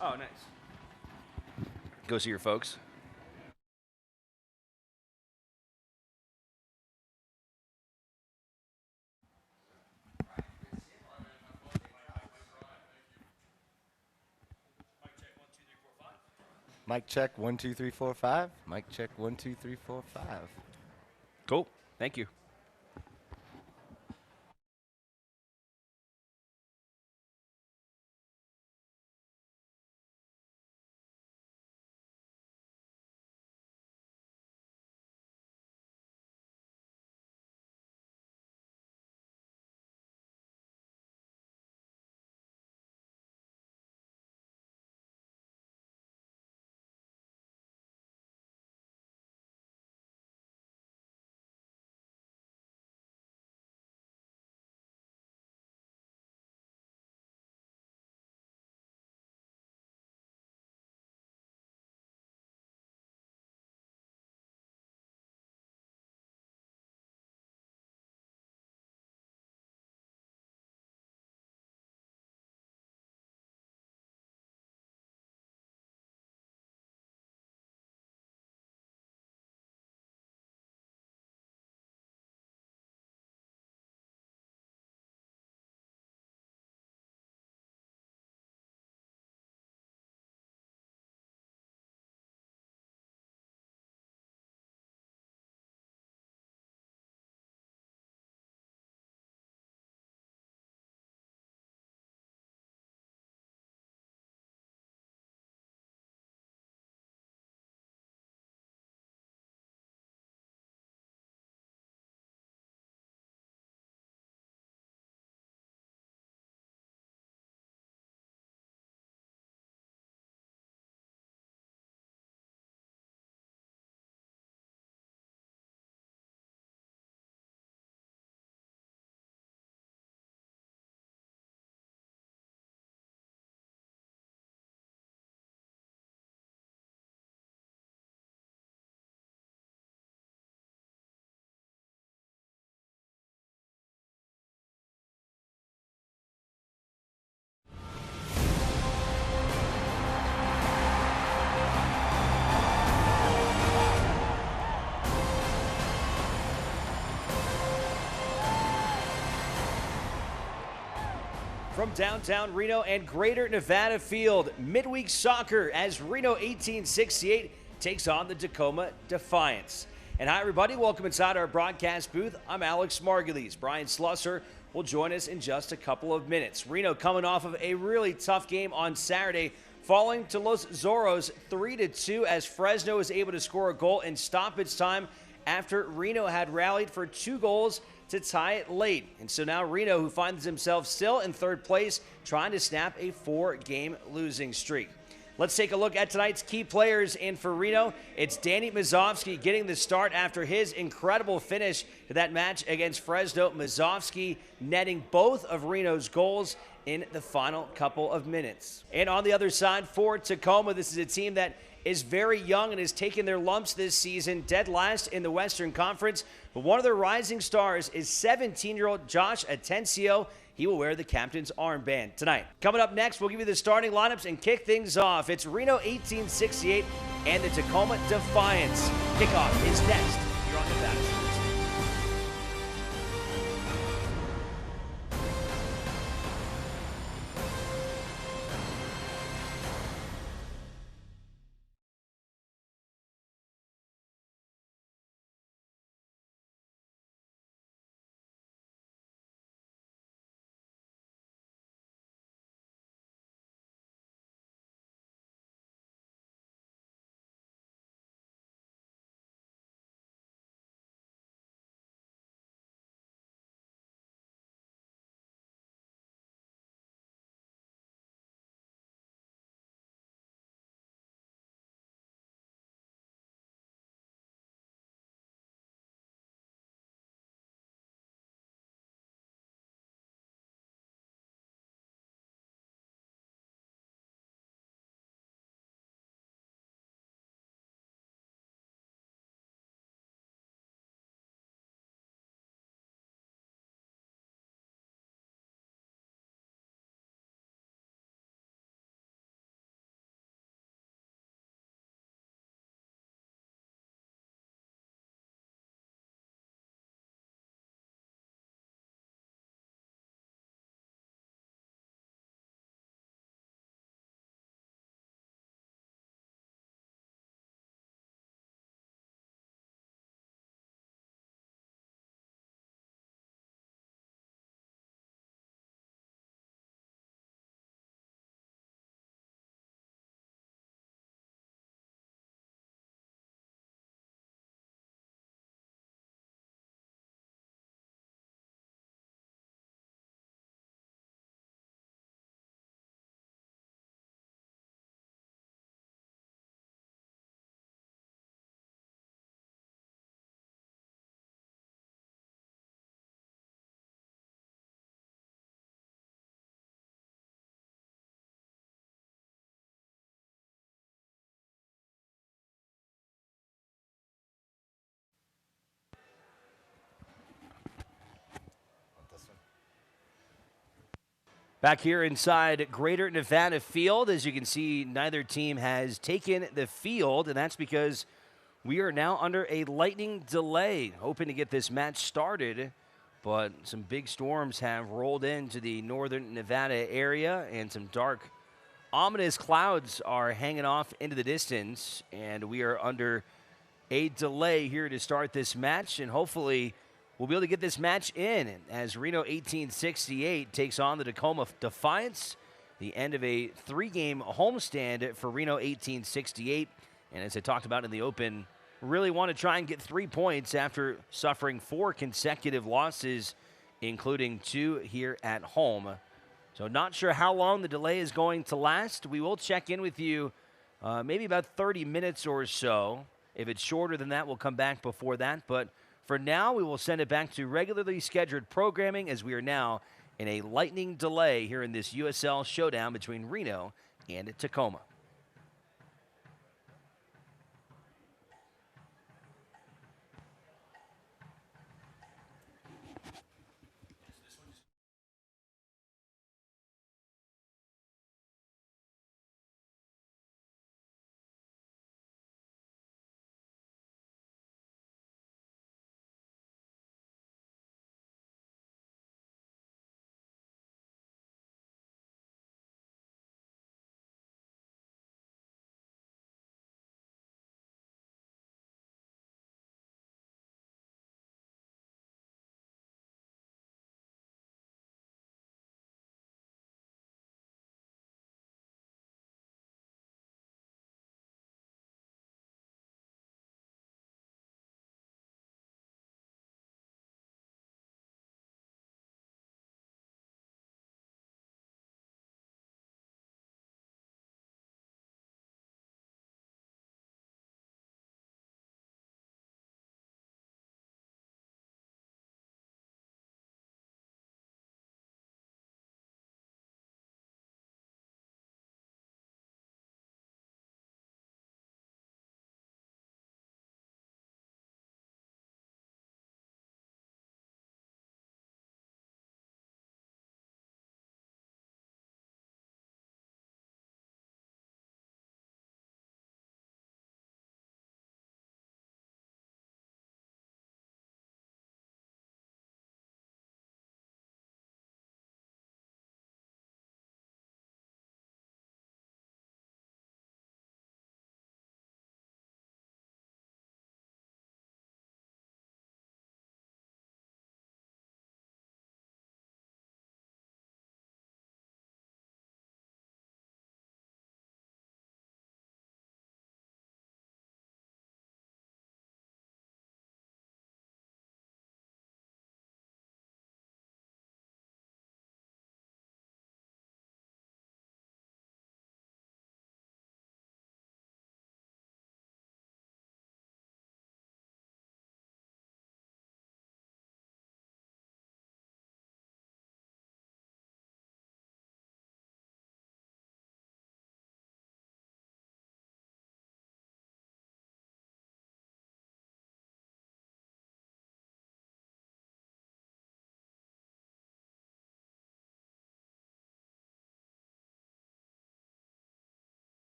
Oh, nice. Go see your folks. Mic check 1 2 3 4 5. Mic check 1 2 3 4 5. Cool. Thank you. From downtown Reno and Greater Nevada Field, midweek soccer as Reno 1868 takes on the Tacoma Defiance. And hi, everybody. Welcome inside our broadcast booth. I'm Alex Margulies. Brian Slusser will join us in just a couple of minutes. Reno coming off of a really tough game on Saturday, falling to Los Zorros 3-2 as Fresno was able to score a goal in stoppage time after Reno had rallied for 2 goals to tie it late. And so now Reno, who finds himself still in third place, trying to snap a 4-game losing streak. Let's take a look at tonight's key players. And for Reno, it's Danny Zovsky getting the start after his incredible finish to that match against Fresno. Zovsky netting both of Reno's goals in the final couple of minutes. And on the other side for Tacoma, this is a team that is very young and has taken their lumps this season, dead last in the Western Conference. But one of their rising stars is 17-year-old Josh Atencio. He will wear the captain's armband tonight. Coming up next, we'll give you the starting lineups and kick things off. It's Reno 1868 and the Tacoma Defiance. Kickoff is next here on Nevada. Back here inside Greater Nevada Field, as you can see, neither team has taken the field, and that's because we are now under a lightning delay, hoping to get this match started, but some big storms have rolled into the northern Nevada area, and some dark, ominous clouds are hanging off into the distance, and we are under a delay here to start this match, and hopefully we'll be able to get this match in as Reno 1868 takes on the Tacoma Defiance, the end of a 3-game homestand for Reno 1868. And as I talked about in the open, really want to try and get 3 points after suffering 4 consecutive losses, including 2 here at home. So not sure how long the delay is going to last. We will check in with you maybe about 30 minutes or so. If it's shorter than that, we'll come back before that. But for now, we will send it back to regularly scheduled programming as we are now in a lightning delay here in this USL showdown between Reno and Tacoma.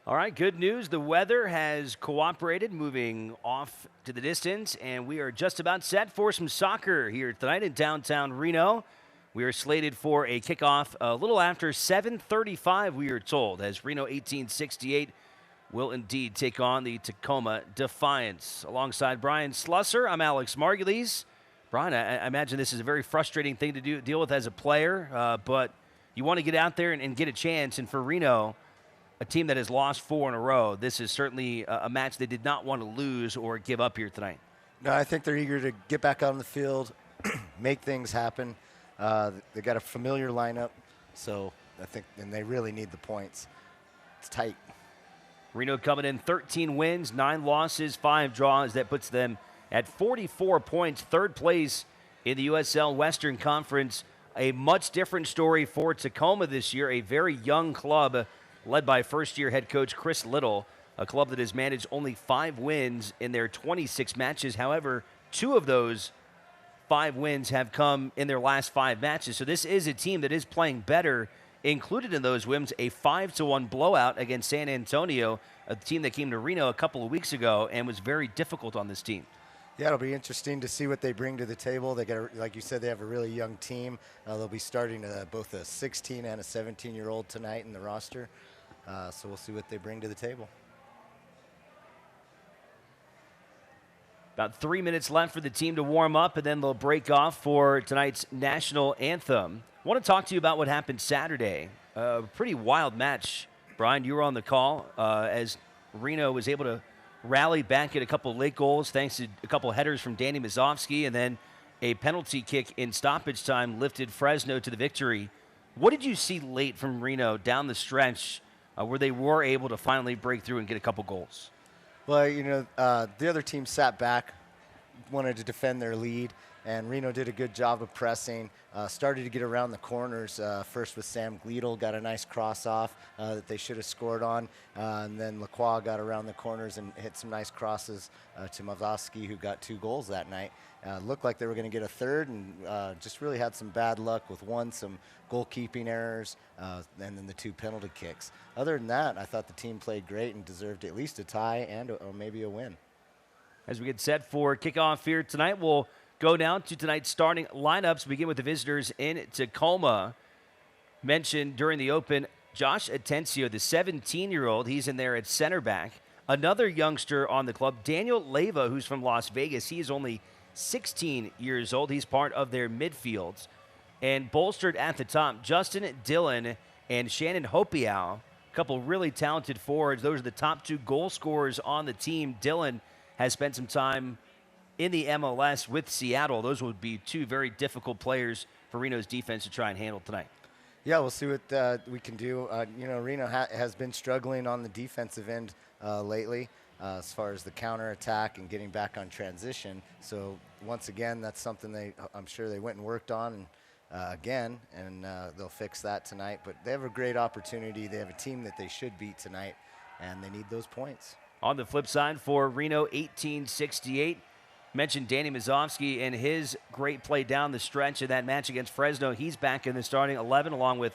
All right, good news. The weather has cooperated, moving off to the distance, and we are just about set for some soccer here tonight in downtown Reno. We are slated for a kickoff a little after 7:35, we are told, as Reno 1868 will indeed take on the Tacoma Defiance. Alongside Brian Slusser, I'm Alex Margulies. Brian, I imagine this is a very frustrating thing to deal with as a player, but you want to get out there and get a chance, and for Reno, a team that has lost 4 in a row, this is certainly a match they did not want to lose or give up here tonight. No, I think they're eager to get back out on the field, make things happen. They got a familiar lineup, so I think, and they really need the points. It's tight. Reno coming in 13 wins, 9 losses, 5 draws. That puts them at 44 points, third place in the USL Western Conference. A much different story for Tacoma this year, a very young club led by first-year head coach Chris Lidl, a club that has managed only 5 wins in their 26 matches. However, 2 of those 5 wins have come in their last 5 matches. So this is a team that is playing better. Included in those wins, a 5-1 blowout against San Antonio, a team that came to Reno a couple of weeks ago and was very difficult on this team. Yeah, it'll be interesting to see what they bring to the table. They got, like you said, they have a really young team. They'll be starting both a 16 and a 17-year-old tonight in the roster. So we'll see what they bring to the table. About 3 minutes left for the team to warm up, and then they'll break off for tonight's national anthem. I want to talk to you about what happened Saturday. A pretty wild match. Brian, you were on the call as Reno was able to rally back at a couple late goals thanks to a couple headers from Danny Zovsky, and then a penalty kick in stoppage time lifted Fresno to the victory. What did you see late from Reno down the stretch where they were able to finally break through and get a couple goals? Well, the other team sat back, wanted to defend their lead, and Reno did a good job of pressing, started to get around the corners, first with Sam Glial, got a nice cross off that they should have scored on, and then Lacroix got around the corners and hit some nice crosses to Mavovsky, who got 2 goals that night. Looked like they were going to get a third, and just really had some bad luck with some goalkeeping errors, and then the 2 penalty kicks. Other than that, I thought the team played great and deserved at least a tie and or maybe a win. As we get set for kickoff here tonight, we'll go down to tonight's starting lineups. We begin with the visitors in Tacoma. Mentioned during the open, Josh Atencio, the 17-year-old. He's in there at center back. Another youngster on the club, Daniel Leyva, who's from Las Vegas. He is only 16 years old. He's part of their midfields. And bolstered at the top, Justin Dillon and Shannon Hopiau, a couple really talented forwards. Those are the top 2 goal scorers on the team. Dillon has spent some time in the MLS with Seattle. Those would be 2 very difficult players for Reno's defense to try and handle tonight. Yeah, we'll see what we can do. Reno has been struggling on the defensive end lately as far as the counterattack and getting back on transition. So once again, that's something I'm sure they went and worked on again, and they'll fix that tonight. But they have a great opportunity. They have a team that they should beat tonight, and they need those points. On the flip side for Reno 1868, mentioned Danny Zovsky and his great play down the stretch in that match against Fresno. He's back in the starting 11 along with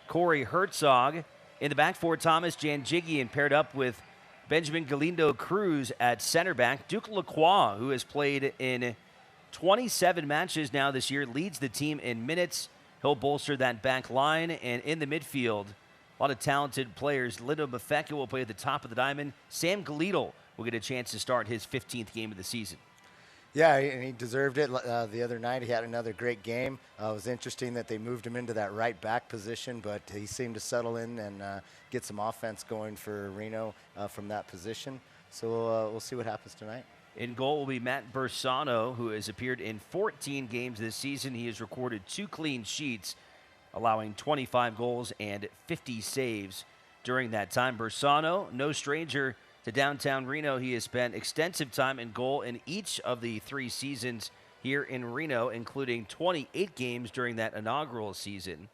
Cory Hertzog. In the back four, Thomas Janjigian paired up with Benjamin Galindo Cruz at center back. Duke Lacroix, who has played in 27 matches now this year, leads the team in minutes. He'll bolster that back line. And in the midfield, a lot of talented players. Lindo Mafeka will play at the top of the diamond. Sam Glial will get a chance to start his 15th game of the season. Yeah, and he deserved it. The other night he had another great game. It was interesting that they moved him into that right back position, but he seemed to settle in and get some offense going for Reno from that position. So we'll see what happens tonight. In goal will be Matt Bersano, who has appeared in 14 games this season. He has recorded 2 clean sheets, allowing 25 goals and 50 saves during that time. Bersano, no stranger to downtown Reno. He has spent extensive time in goal in each of the 3 seasons here in Reno, including 28 games during that inaugural season.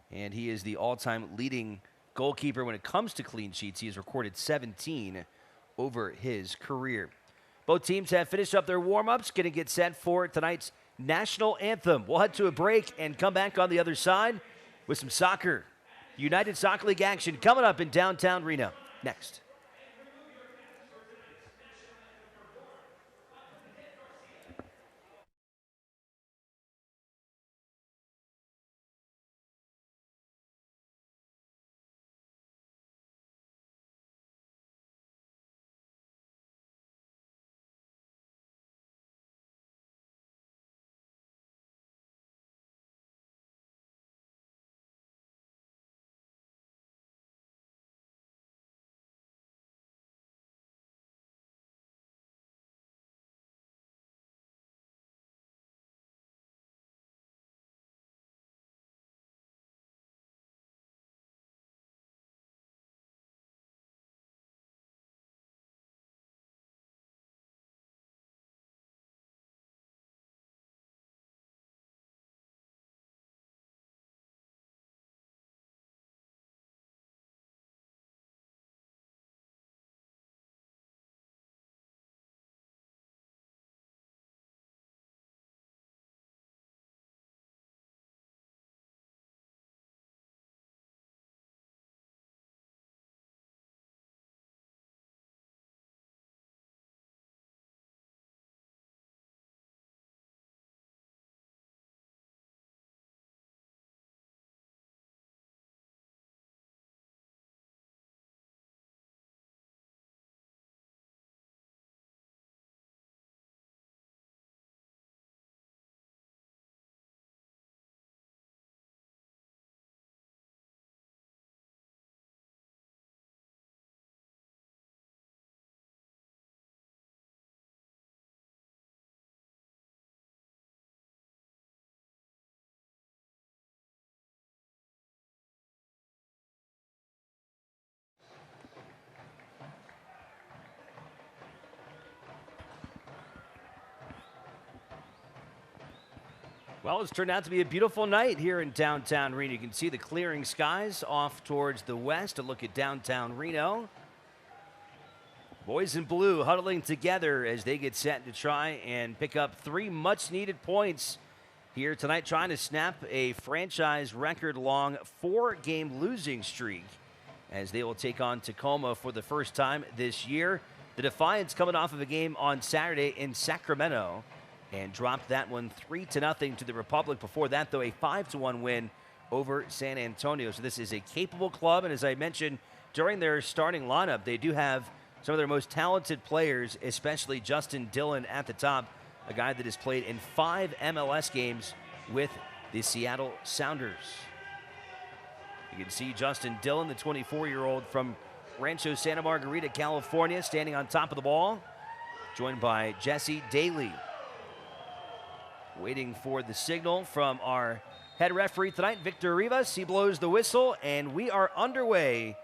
And he is the all-time leading goalkeeper when it comes to clean sheets. He has recorded 17 over his career. Both teams have finished up their warm-ups, going to get set for tonight's national anthem. We'll head to a break and come back on the other side with some soccer. United Soccer League action coming up in downtown Reno. next. Well, it's turned out to be a beautiful night here in downtown Reno. You can see the clearing skies off towards the west. A look at downtown Reno. Boys in blue huddling together as they get set to try and pick up 3 much-needed points here tonight, trying to snap a franchise record-long 4-game losing streak as they will take on Tacoma for the first time this year. The Defiance coming off of a game on Saturday in Sacramento and dropped that one 3-0 to the Republic. Before that, though, a 5-1 win over San Antonio. So this is a capable club, and as I mentioned, during their starting lineup, they do have some of their most talented players, especially Justin Dillon at the top, a guy that has played in 5 MLS games with the Seattle Sounders. You can see Justin Dillon, the 24-year-old from Rancho Santa Margarita, California, standing on top of the ball, joined by Jesse Daly. Waiting for the signal from our head referee tonight, Victor Rivas. He blows the whistle, and we are underway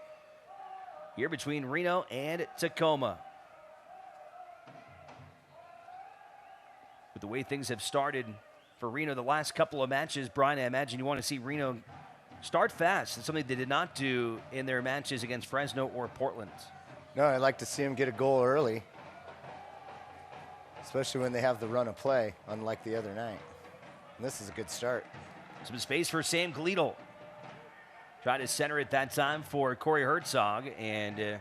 here between Reno and Tacoma. With the way things have started for Reno the last couple of matches, Brian, I imagine you want to see Reno start fast. It's something they did not do in their matches against Fresno or Portland. No, I'd like to see them get a goal early, especially when they have the run of play, unlike the other night. And this is a good start. Some space for Sam Glial. Tried to center it that time for Cory Hertzog, and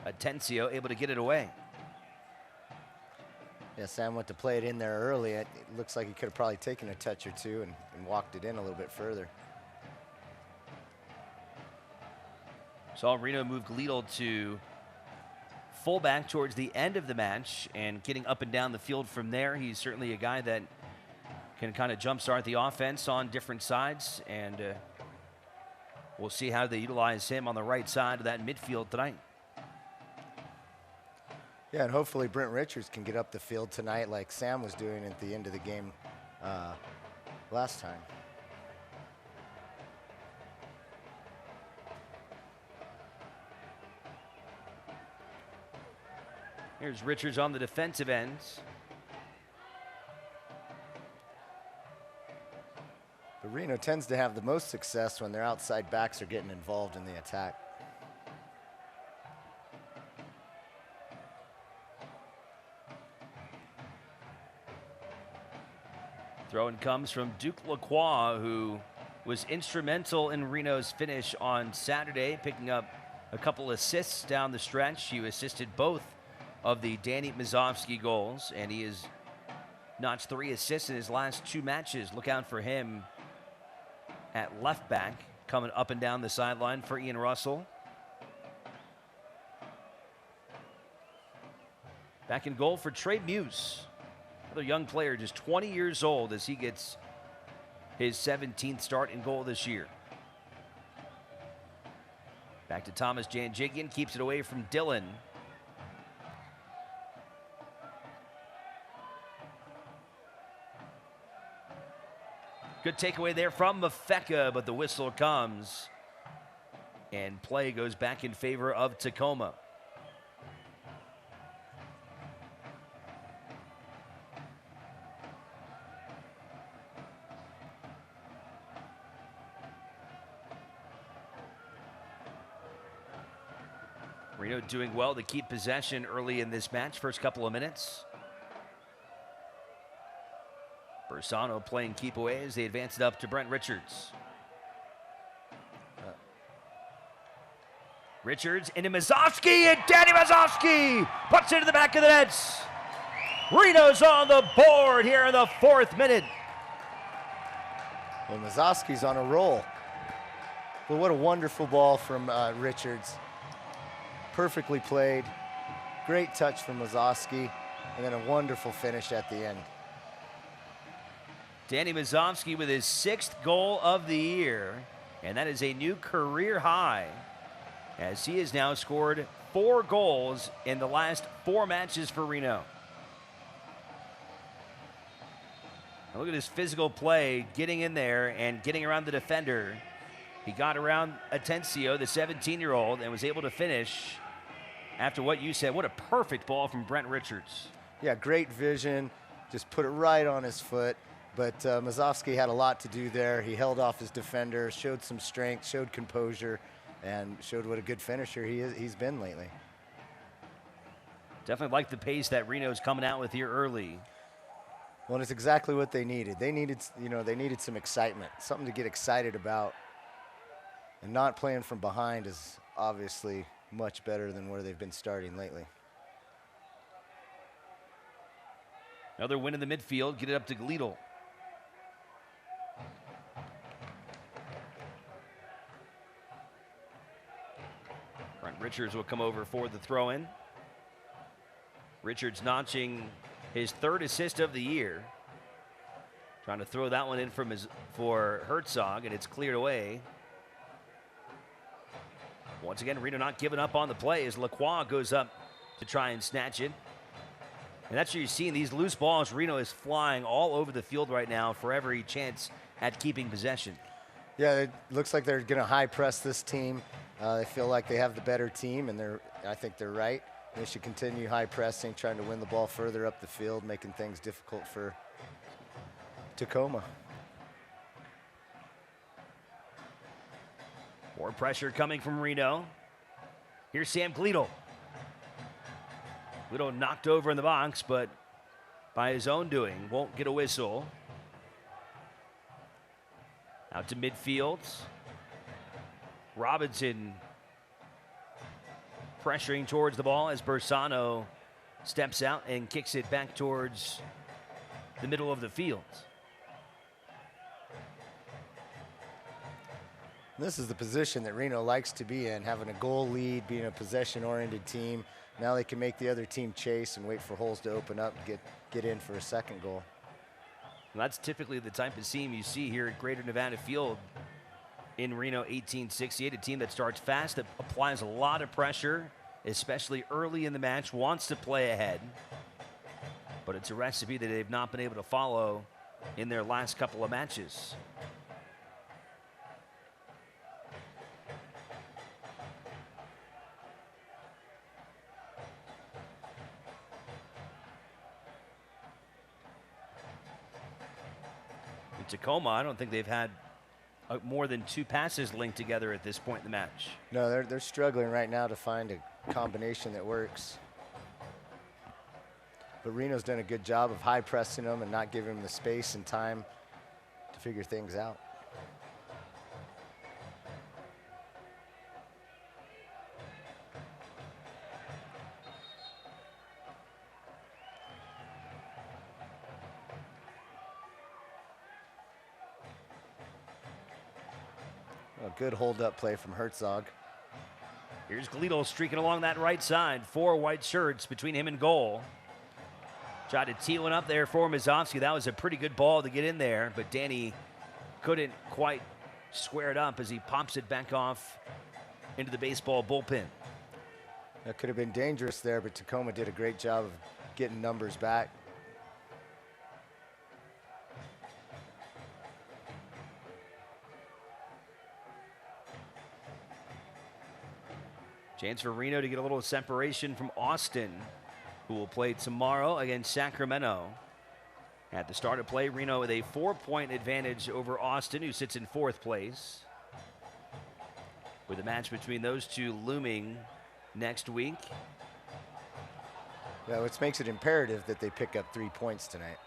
Atencio able to get it away. Yeah, Sam went to play it in there early. It looks like he could have probably taken a touch or two and walked it in a little bit further. Saw Reno move Lidl to fullback towards the end of the match and getting up and down the field from there. He's certainly a guy that can kind of jumpstart the offense on different sides, and we'll see how they utilize him on the right side of that midfield tonight. Yeah, and hopefully Brent Richards can get up the field tonight like Sam was doing at the end of the game last time. Here's Richards on the defensive end. But Reno tends to have the most success when their outside backs are getting involved in the attack. Throw-in comes from Duke Lacroix, who was instrumental in Reno's finish on Saturday, picking up a couple assists down the stretch. He assisted both of the Danny Zovsky goals, and he has notched 3 assists in his last 2 matches. Look out for him at left back, coming up and down the sideline for Ian Russell. Back in goal for Trey Muse, another young player, just 20 years old, as he gets his 17th start in goal this year. Back to Thomas Janjigian, keeps it away from Dylan. Good takeaway there from Mafeka, but the whistle comes, and play goes back in favor of Tacoma. Reno doing well to keep possession early in this match, first couple of minutes. Sano playing keep away as they advance it up to Brent Richards. Richards into Mazovsky, and Danny Mazovsky puts it into the back of the nets. Reno's on the board here in the 4th minute. Well, Mazovsky's on a roll. Well, what a wonderful ball from Richards. Perfectly played. Great touch from Mazovsky, and then a wonderful finish at the end. Danny Mazovsky with his 6th goal of the year, and that is a new career high, as he has now scored 4 goals in the last 4 matches for Reno. Now look at his physical play, getting in there and getting around the defender. He got around Atencio, the 17-year-old, and was able to finish after what you said. What a perfect ball from Brent Richards. Yeah, great vision, just put it right on his foot. But Mazovsky had a lot to do there. He held off his defender, showed some strength, showed composure, and showed what a good finisher he's been lately. Definitely like the pace that Reno's coming out with here early. Well, and it's exactly what they needed. They needed some excitement, something to get excited about. And not playing from behind is obviously much better than where they've been starting lately. Another win in the midfield, get it up to Glial. Brent Richards will come over for the throw-in. Richards notching his 3rd assist of the year. Trying to throw that one in for Hertzog, and it's cleared away. Once again, Reno not giving up on the play as Lacroix goes up to try and snatch it. And that's what you're seeing, these loose balls. Reno is flying all over the field right now for every chance at keeping possession. Yeah, it looks like they're going to high press this team. They feel like they have the better team, and I think they're right. They should continue high pressing, trying to win the ball further up the field, making things difficult for Tacoma. More pressure coming from Reno. Here's Sam Glial. Glial knocked over in the box, but by his own doing, won't get a whistle. Out to midfield. Robinson pressuring towards the ball as Sano steps out and kicks it back towards the middle of the field. This is the position that Reno likes to be in, having a goal lead, being a possession-oriented team. Now they can make the other team chase and wait for holes to open up and get in for a second goal. And that's typically the type of team you see here at Greater Nevada Field in Reno 1868, a team that starts fast, that applies a lot of pressure, especially early in the match, wants to play ahead. But it's a recipe that they've not been able to follow in their last couple of matches. In Tacoma, I don't think they've had more than 2 passes linked together at this point in the match. No, they're struggling right now to find a combination that works. But Reno's done a good job of high pressing them and not giving them the space and time to figure things out. A good hold-up play from Hertzog. Here's Glial streaking along that right side. 4 white shirts between him and goal. Tried to tee one up there for Zovsky. That was a pretty good ball to get in there, but Danny couldn't quite square it up as he pops it back off into the baseball bullpen. That could have been dangerous there, but Tacoma did a great job of getting numbers back. Chance for Reno to get a little separation from Austin, who will play tomorrow against Sacramento. At the start of play, Reno with a 4-point advantage over Austin, who sits in 4th place. With a match between those two looming next week. Yeah, which makes it imperative that they pick up 3 points tonight.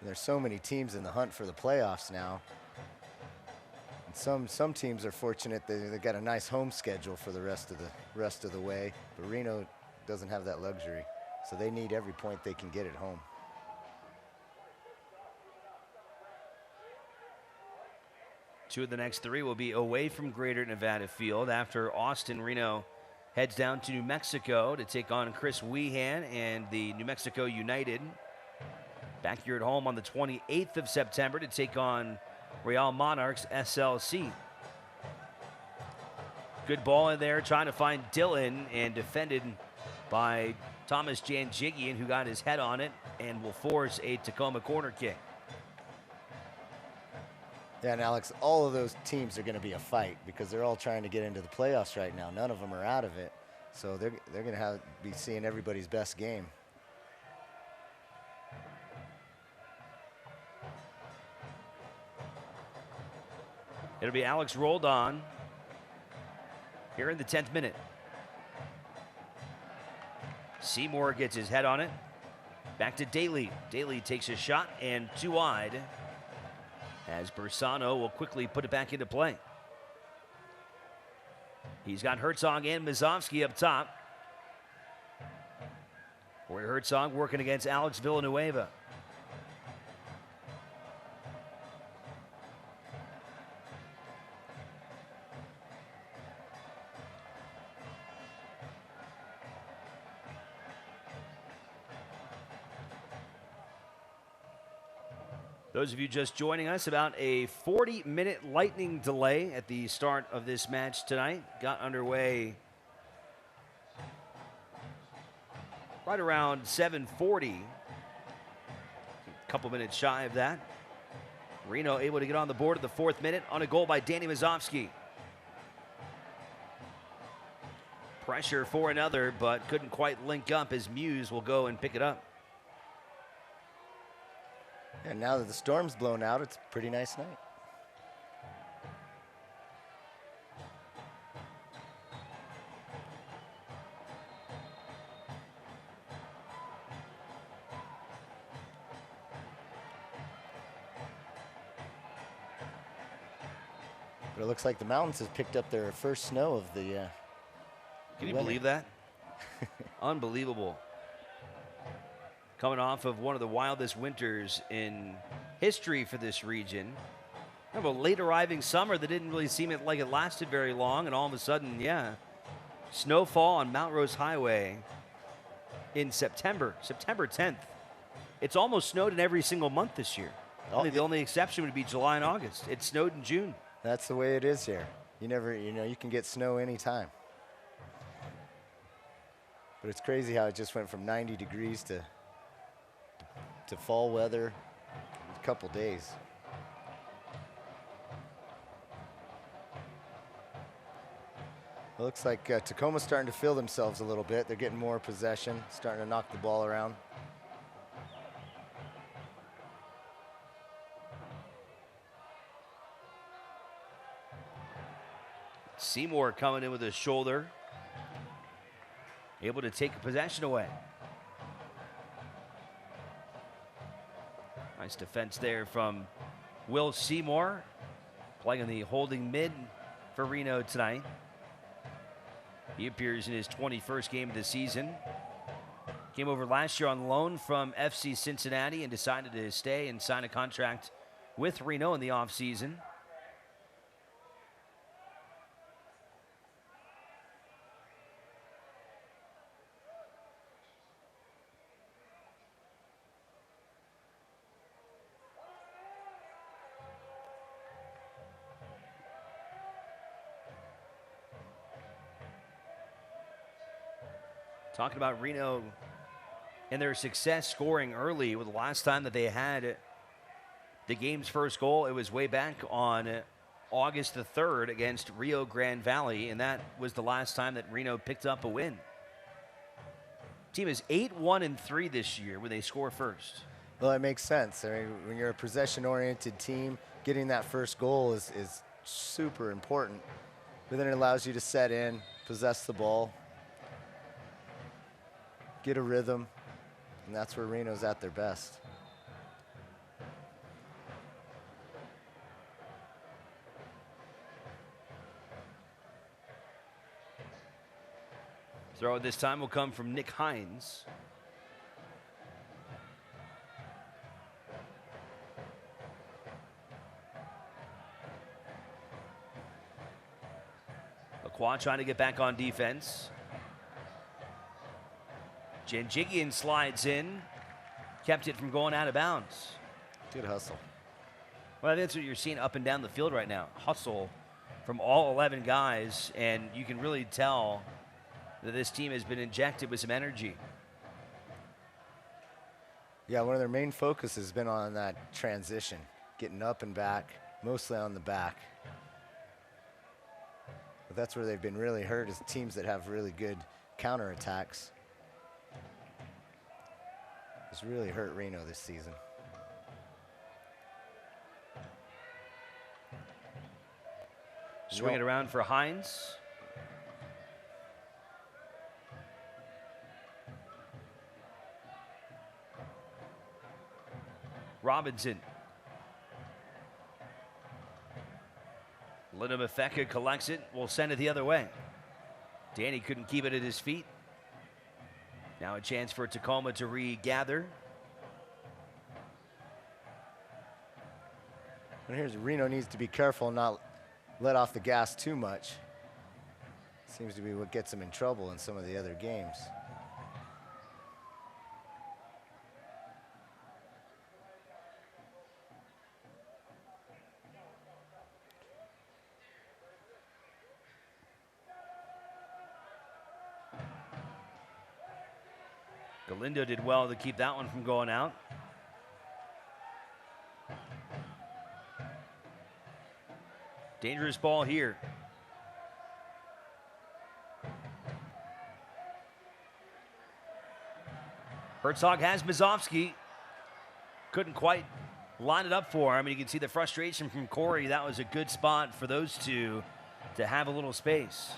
There's so many teams in the hunt for the playoffs now. And some teams are fortunate they got a nice home schedule for the rest of the way, but Reno doesn't have that luxury, so they need every point they can get at home. Two of the next 3 will be away from Greater Nevada Field after Austin. Reno heads down to New Mexico to take on Chris Wehan and the New Mexico United. Back here at home on the 28th of September to take on Real Monarchs SLC. Good ball in there, trying to find Dylan, and defended by Thomas Janjigian, who got his head on it and will force a Tacoma corner kick. Yeah, and Alex, all of those teams are going to be a fight because they're all trying to get into the playoffs right now. None of them are out of it, so they're going to be seeing everybody's best game. It'll be Alex Roldan here in the 10th minute. Seymour gets his head on it. Back to Daly. Daly takes a shot and 2 wide as Sano will quickly put it back into play. He's got Hertzog and Zovsky up top. Cory Hertzog working against Alex Villanueva. Those of you just joining us, about a 40-minute lightning delay at the start of this match tonight. Got underway right around 7:40. A couple minutes shy of that. Reno able to get on the board at the 4th minute on a goal by Danny Zovsky. Pressure for another, but couldn't quite link up as Muse will go and pick it up. And now that the storm's blown out, it's a pretty nice night. But it looks like the mountains have picked up their first snow of the Can you believe that? Unbelievable. Coming off of one of the wildest winters in history for this region. Kind of a late arriving summer that didn't really seem like it lasted very long, and all of a sudden, yeah, snowfall on Mount Rose Highway in September 10th. It's almost snowed in every single month this year. The only exception would be July and August. It snowed in June. That's the way it is here. You can get snow anytime. But it's crazy how it just went from 90 degrees to fall weather in a couple days. It looks like Tacoma's starting to feel themselves a little bit. They're getting more possession, starting to knock the ball around. Seymour coming in with his shoulder, able to take possession away. Nice defense there from Will Seymour, playing in the holding mid for Reno tonight. He appears in his 21st game of the season. Came over last year on loan from FC Cincinnati and decided to stay and sign a contract with Reno in the offseason. Talking about Reno and their success scoring early. Well, the last time that they had the game's first goal, it was way back on August the 3rd against Rio Grande Valley, and that was the last time that Reno picked up a win. Team is 8-1-3 this year when they score first. Well, it makes sense. I mean, when you're a possession-oriented team, getting that first goal is super important. But then it allows you to set in, possess the ball, get a rhythm, and that's where Reno's at their best. Throw this time will come from Nick Hines. Lacroix trying to get back on defense. Janjigian slides in, kept it from going out of bounds. Good hustle. Well, that's what you're seeing up and down the field right now. Hustle from all 11 guys, and you can really tell that this team has been injected with some energy. Yeah, one of their main focus has been on that transition, getting up and back, mostly on the back. But that's where they've been really hurt, is teams that have really good counterattacks. It's really hurt Reno this season. Swing it around for Hines. Robinson. Linda Mafeka collects it. Will send it the other way. Danny couldn't keep it at his feet. Now a chance for Tacoma to regather. And here's Reno needs to be careful and not let off the gas too much. Seems to be what gets them in trouble in some of the other games. Galindo did well to keep that one from going out. Dangerous ball here. Hertzog has Zovsky. Couldn't quite line it up for him. I mean, you can see the frustration from Cory. That was a good spot for those two to have a little space.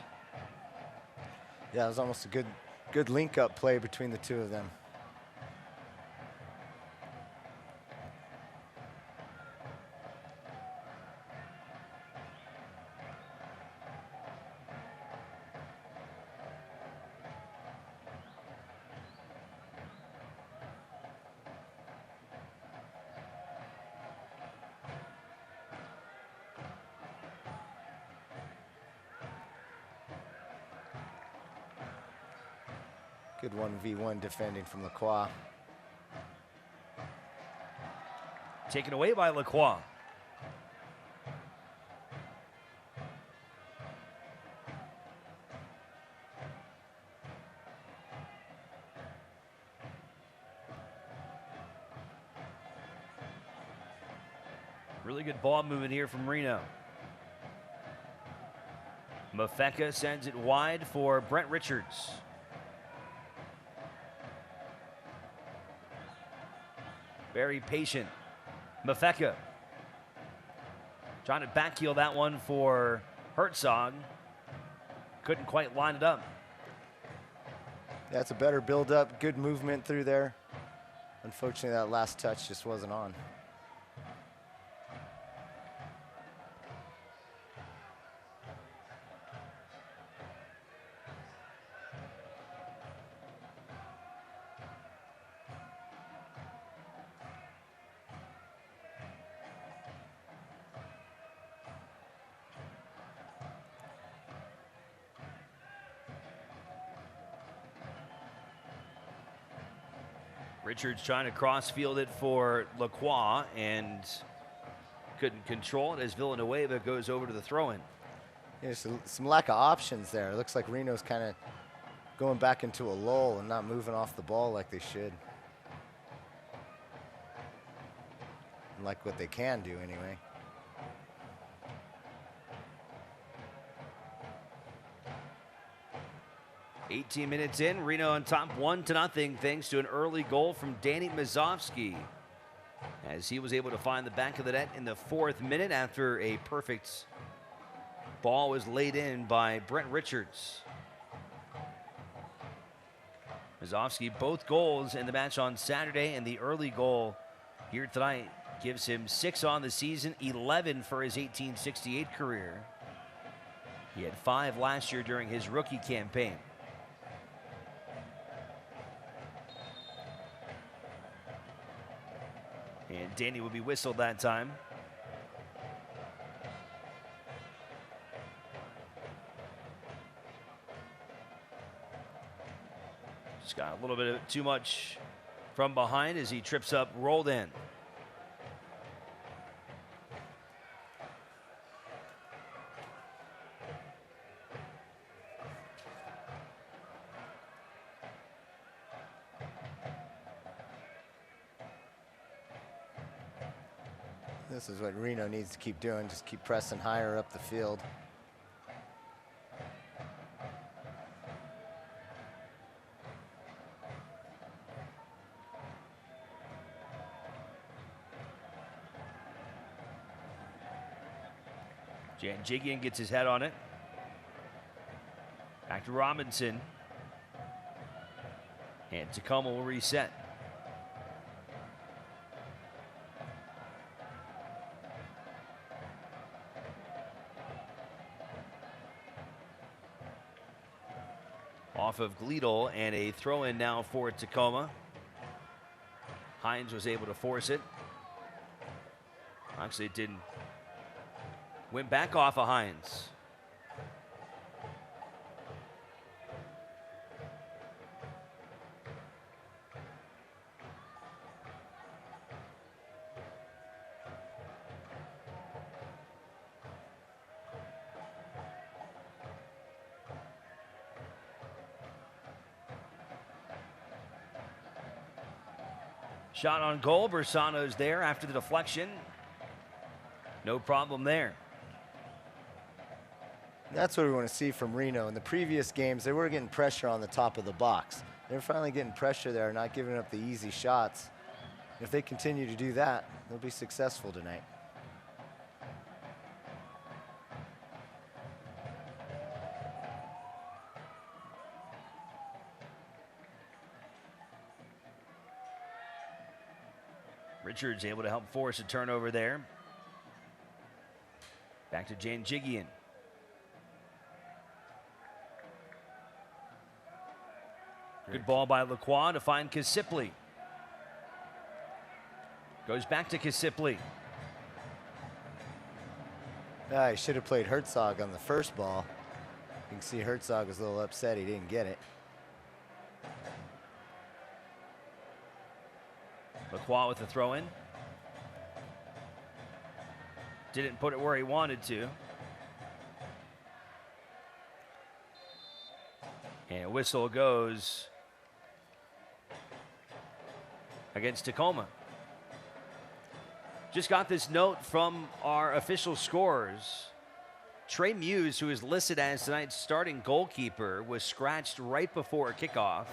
Yeah, it was almost a good link-up play between the two of them. Good 1v1 defending from Lacroix. Taken away by Lacroix. Really good ball movement here from Reno. Mafeka sends it wide for Brent Richards. Very patient. Mafeka trying to backheel that one for Hertzog. Couldn't quite line it up. That's a better build-up, good movement through there. Unfortunately, that last touch just wasn't on. Richards trying to cross-field it for Lacroix and couldn't control it as Villanueva goes over to the throw-in. There's some lack of options there. It looks like Reno's kind of going back into a lull and not moving off the ball like they should. And like what they can do anyway. "18 minutes in, Reno on top 1-0 thanks to an early goal from Danny Zovsky, as he was able to find the back of the net in the 4th minute after a perfect ball was laid in by Brent Richards. Zovsky, both goals in the match on Saturday, and the early goal here tonight gives him 6 on the season, 11 for his 1868 career. He had 5 last year during his rookie campaign. And Danny will be whistled that time. Just got a little bit of too much from behind as he trips up, rolled in. This is what Reno needs to keep doing, just keep pressing higher up the field. Jigian gets his head on it. Back to Robinson. And Tacoma will reset. Off of Glial, and a throw-in now for Tacoma. Hines was able to force it. Actually, it didn't. Went back off of Hines. Shot on goal. Bersano's there after the deflection. No problem there. That's what we want to see from Reno. In the previous games, they were getting pressure on the top of the box. They're finally getting pressure there, not giving up the easy shots. If they continue to do that, they'll be successful tonight. Richards able to help force a turnover there. Back to Jan Jigian. Good ball by Lacroix to find Kasipli. Goes back to Kasipli. He should have played Hertzog on the first ball. You can see Hertzog was a little upset he didn't get it. Lacroix with the throw-in. Didn't put it where he wanted to. And whistle goes against Tacoma. Just got this note from our official scorers. Trey Muse, who is listed as tonight's starting goalkeeper, was scratched right before kickoff.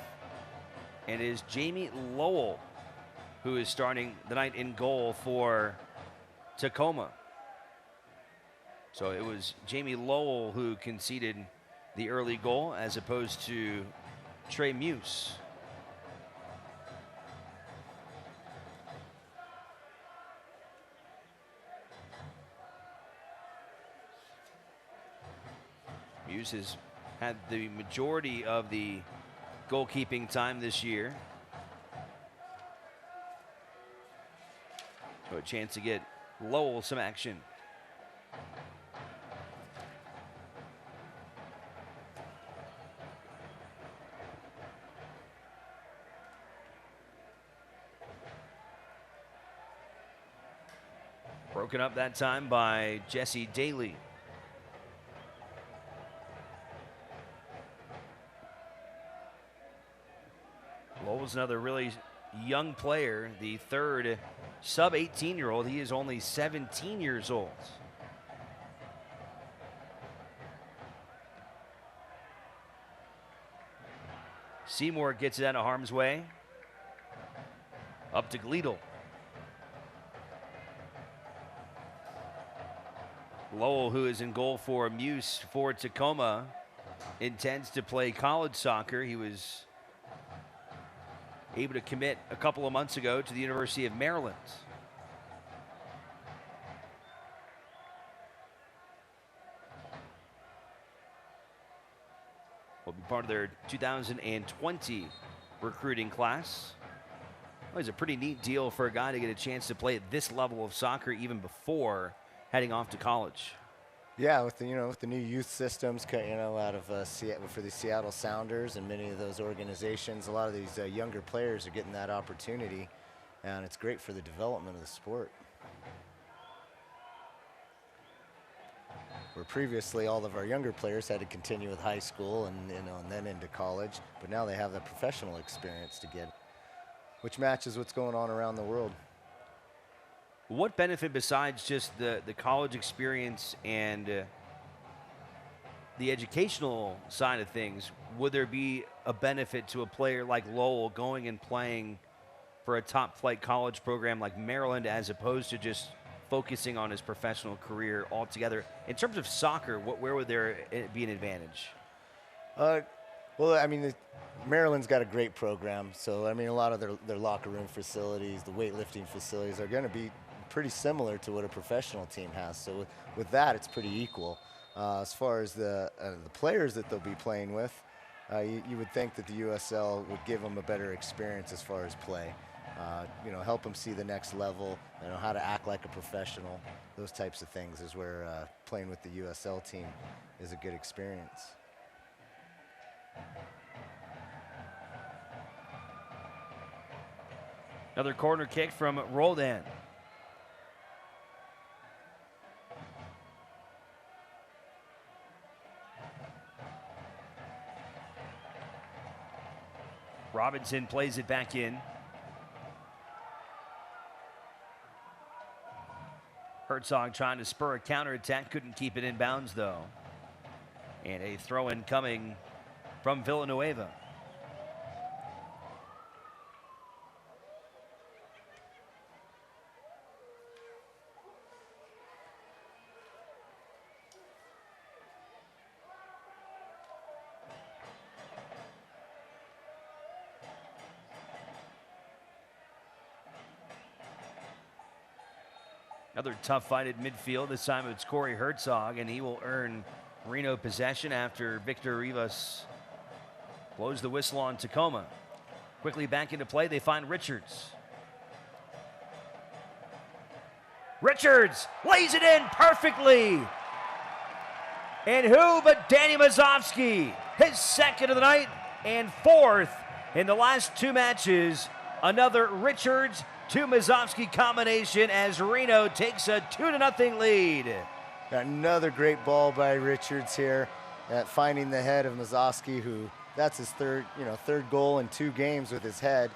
And it is Jamie Lowell who is starting the night in goal for Tacoma. So it was Jamie Lowell who conceded the early goal as opposed to Trey Muse. Muse has had the majority of the goalkeeping time this year. So a chance to get Lowell some action. Broken up that time by Jesse Daly. Lowell's another really young player, the third sub-18-year-old. He is only 17 years old. Seymour gets it out of harm's way. Up to Glial. Lowell, who is in goal for Muse for Tacoma, intends to play college soccer. He was able to commit a couple of months ago to the University of Maryland. Will be part of their 2020 recruiting class. Well, it's a pretty neat deal for a guy to get a chance to play at this level of soccer even before heading off to college. Yeah, with the new youth systems, out of for the Seattle Sounders and many of those organizations, a lot of these younger players are getting that opportunity, and it's great for the development of the sport. Where previously all of our younger players had to continue with high school and then into college, but now they have the professional experience to get, which matches what's going on around the world. What benefit besides just the college experience and the educational side of things would there be a benefit to a player like Lowell going and playing for a top flight college program like Maryland as opposed to just focusing on his professional career altogether? In terms of soccer, where would there be an advantage? Well, I mean, Maryland's got a great program, so I mean, a lot of their locker room facilities, the weightlifting facilities are going to be pretty similar to what a professional team has. So with that, it's pretty equal. As far as the players that they'll be playing with, you would think that the USL would give them a better experience as far as play. Help them see the next level, how to act like a professional. Those types of things is where playing with the USL team is a good experience. Another corner kick from Roldan. Robinson plays it back in. Hertzog trying to spur a counterattack, couldn't keep it in bounds though. And a throw-in coming from Villanueva. Another tough fight at midfield. This time it's Cory Hertzog, and he will earn Reno possession after Victor Rivas blows the whistle on Tacoma. Quickly back into play, they find Richards. Richards lays it in perfectly. And who but Danny Zovsky, his second of the night and fourth in the last two matches. Another Richards to Zovsky combination as Reno takes a 2-0 lead. Another great ball by Richards here at finding the head of Zovsky, who that's his third goal in 2 games with his head.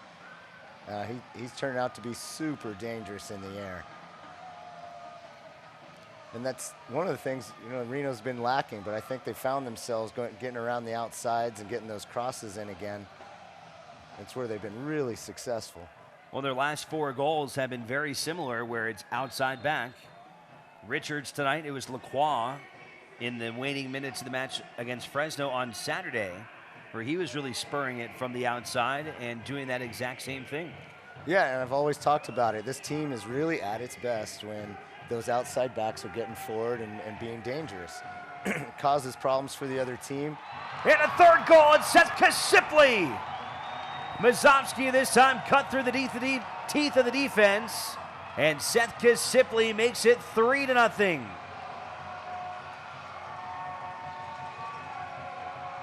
He's turned out to be super dangerous in the air. And that's one of the things, Reno's been lacking, but I think they found themselves getting around the outsides and getting those crosses in again. That's where they've been really successful. Well, their last 4 goals have been very similar, where it's outside back. Richards tonight, it was Lacroix in the waning minutes of the match against Fresno on Saturday, where he was really spurring it from the outside and doing that exact same thing. Yeah, and I've always talked about it. This team is really at its best when those outside backs are getting forward and being dangerous. Causes problems for the other team. And a third goal, and Seth Kasipli. Zovsky this time cut through the teeth of the defense, and Seth Kasipli makes it 3-0.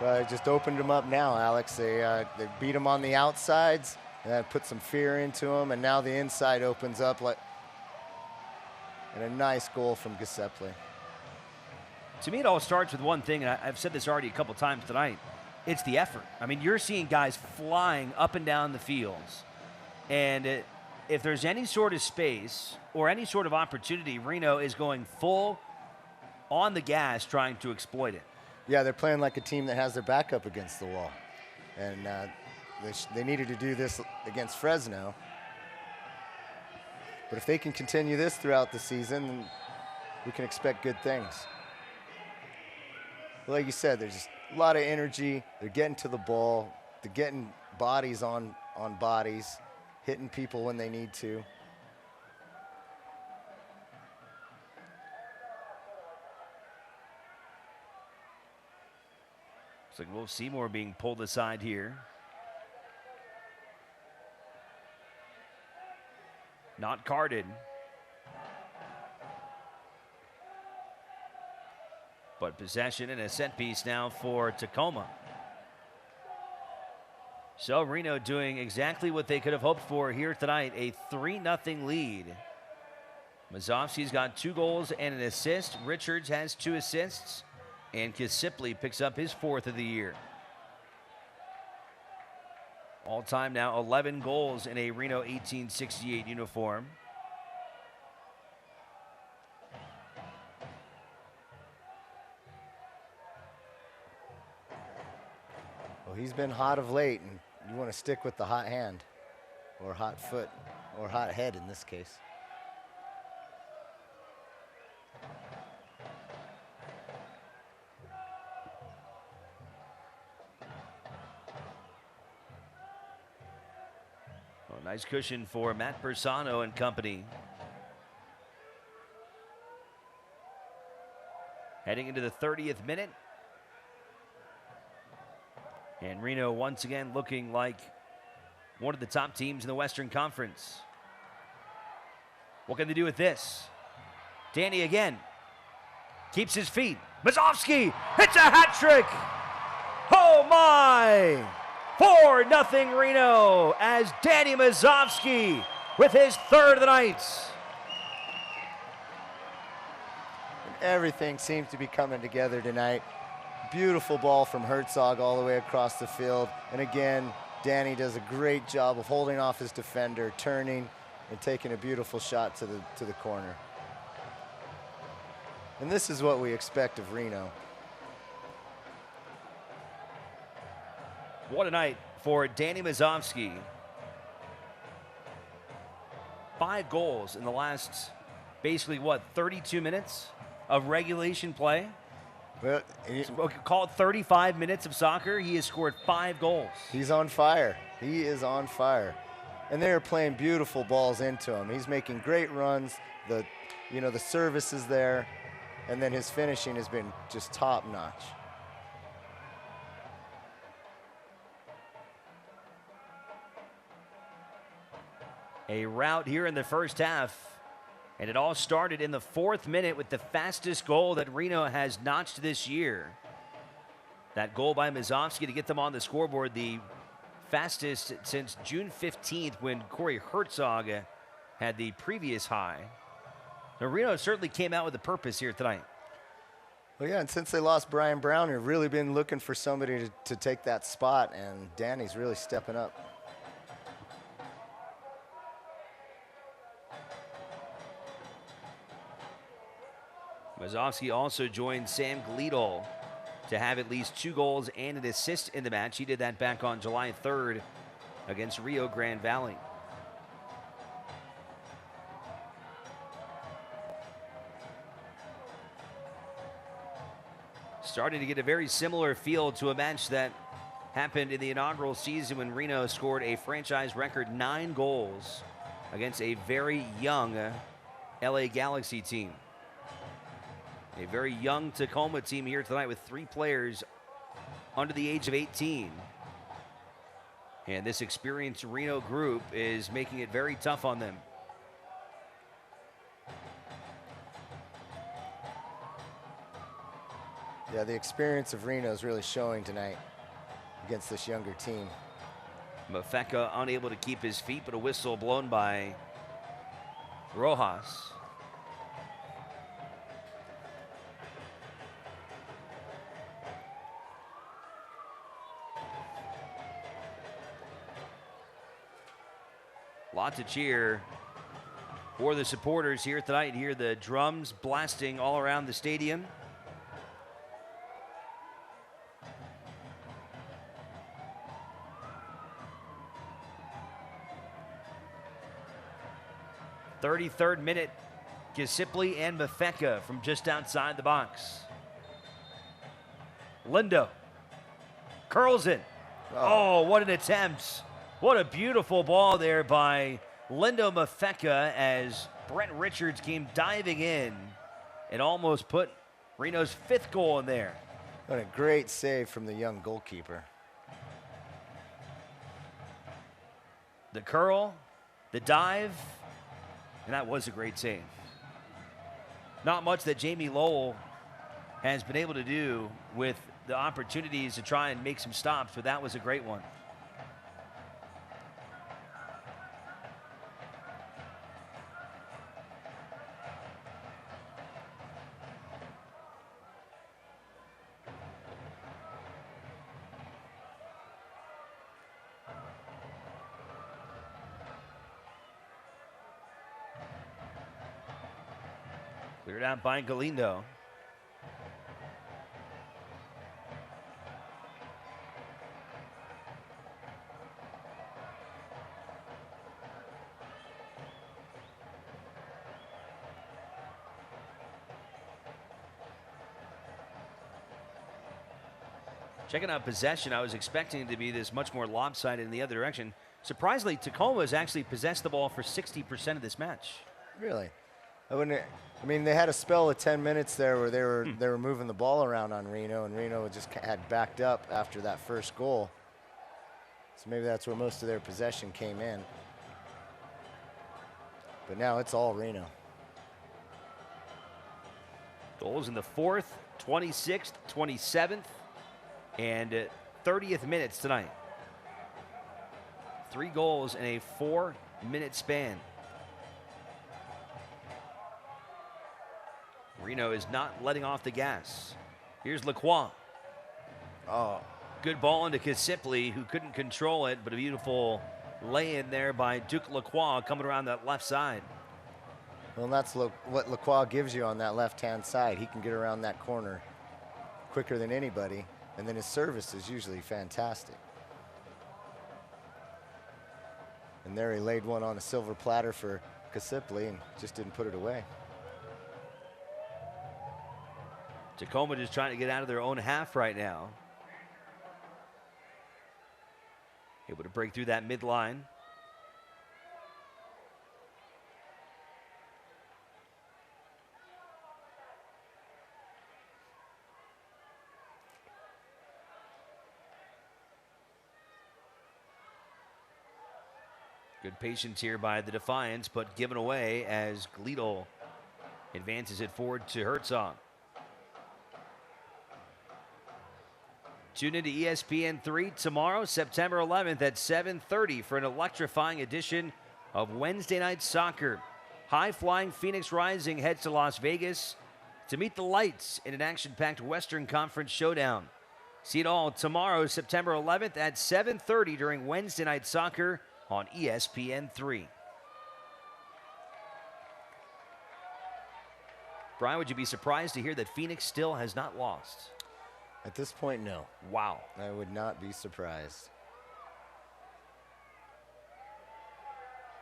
It just opened them up now, Alex. They beat them on the outsides, and put some fear into them, and now the inside opens up. And a nice goal from Giuseppe. To me, it all starts with one thing, and I've said this already a couple times tonight. It's the effort. I mean, you're seeing guys flying up and down the fields. And if there's any sort of space or any sort of opportunity, Reno is going full on the gas trying to exploit it. Yeah, they're playing like a team that has their back up against the wall. And they needed to do this against Fresno. But if they can continue this throughout the season, then we can expect good things. Like you said, there's just a lot of energy. They're getting to the ball. They're getting bodies on bodies, hitting people when they need to. Looks like Wolf Seymour being pulled aside here. Not carded. But possession and a set piece now for Tacoma. So Reno doing exactly what they could have hoped for here tonight, a 3-0 lead. Zovsky's got 2 goals and an assist. Richards has 2 assists. And Giuseppe picks up his 4th of the year. All-time now 11 goals in a Reno 1868 uniform. Well, he's been hot of late, and you want to stick with the hot hand, or hot foot, or hot head in this case. Well, nice cushion for Matt Bersano and company. Heading into the 30th minute. And Reno once again looking like one of the top teams in the Western Conference. What can they do with this? Danny again. Keeps his feet. Zovsky hits a hat trick. Oh my! 4-0 Reno as Danny Zovsky with his 3rd of the night. Everything seems to be coming together tonight. Beautiful ball from Hertzog all the way across the field. And again, Danny does a great job of holding off his defender, turning, and taking a beautiful shot to the corner. And this is what we expect of Reno. What a night for Danny Zovsky. 5 goals in the last, basically, 32 minutes of regulation play? Well, call it 35 minutes of soccer. He has scored 5 goals. He's on fire. He is on fire. And they're playing beautiful balls into him. He's making great runs. The service is there. And then his finishing has been just top notch. A rout here in the first half. And it all started in the 4th minute with the fastest goal that Reno has notched this year. That goal by Zovsky to get them on the scoreboard, the fastest since June 15th when Cory Hertzog had the previous high. Now, Reno certainly came out with a purpose here tonight. Well, yeah, and since they lost Brian Brown, they've really been looking for somebody to take that spot, and Danny's really stepping up. Zovsky also joined Sam Glial to have at least 2 goals and an assist in the match. He did that back on July 3rd against Rio Grande Valley. Starting to get a very similar feel to a match that happened in the inaugural season when Reno scored a franchise record 9 goals against a very young LA Galaxy team. A very young Tacoma team here tonight with 3 players under the age of 18. And this experienced Reno group is making it very tough on them. Yeah, the experience of Reno is really showing tonight against this younger team. Mafeka unable to keep his feet, but a whistle blown by Rojas. Lots of cheer for the supporters here tonight. Hear the drums blasting all around the stadium. "33rd minute, Gisipli and Mafeka from just outside the box. Lindo curls it. Oh, what an attempt. What a beautiful ball there by Lindo Mafeka as Brent Richards came diving in and almost put Reno's 5th goal in there. What a great save from the young goalkeeper. The curl, the dive, and that was a great save. Not much that Jamie Lowell has been able to do with the opportunities to try and make some stops, but that was a great one. Cleared out by Galindo. Checking out possession, I was expecting it to be this much more lopsided in the other direction. Surprisingly, Tacoma has actually possessed the ball for 60% of this match. Really? I mean, they had a spell of 10 minutes there where they were moving the ball around on Reno, and Reno just had backed up after that first goal. So maybe that's where most of their possession came in. But now it's all Reno. Goals in the 4th, 26th, 27th, and 30th minutes tonight. 3 goals in a 4-minute span. Reno is not letting off the gas. Here's Lacroix. Oh, good ball into Gisipli, who couldn't control it, but a beautiful lay-in there by Duke Lacroix coming around that left side. Well, and that's what Lacroix gives you on that left-hand side. He can get around that corner quicker than anybody, and then his service is usually fantastic. And there he laid one on a silver platter for Gisipli and just didn't put it away. Tacoma just trying to get out of their own half right now. Able to break through that midline. Good patience here by the Defiance, but given away as Glial advances it forward to Hertzog. Tune into ESPN3 tomorrow, September 11th at 7:30 for an electrifying edition of Wednesday Night Soccer. High-flying Phoenix Rising heads to Las Vegas to meet the Lights in an action-packed Western Conference showdown. See it all tomorrow, September 11th at 7:30 during Wednesday Night Soccer on ESPN3. Brian, would you be surprised to hear that Phoenix still has not lost? At this point, no. Wow. I would not be surprised.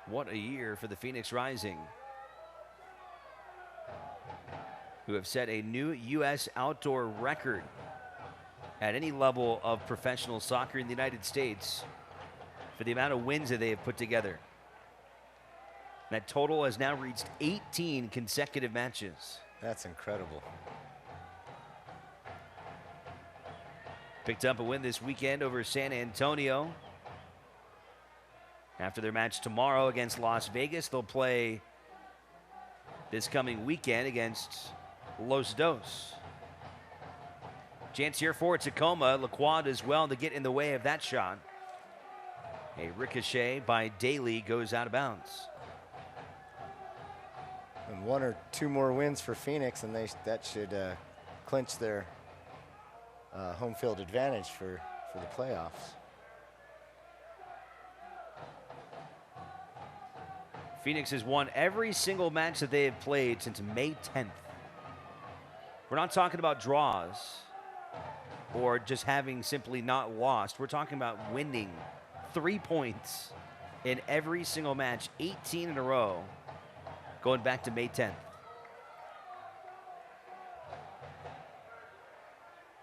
What a year for the Phoenix Rising, who have set a new U.S. outdoor record at any level of professional soccer in the United States for the amount of wins that they have put together. That total has now reached 18 consecutive matches. That's incredible. Picked up a win this weekend over San Antonio. After their match tomorrow against Las Vegas, they'll play this coming weekend against Los Dos. Chance here for Tacoma. Lacroix does well to get in the way of that shot. A ricochet by Daly goes out of bounds. And 1 or 2 more wins for Phoenix, and that should clinch their home field advantage for the playoffs. Phoenix has won every single match that they have played since May 10th. We're not talking about draws or just having simply not lost. We're talking about winning 3 points in every single match, 18 in a row, going back to May 10th.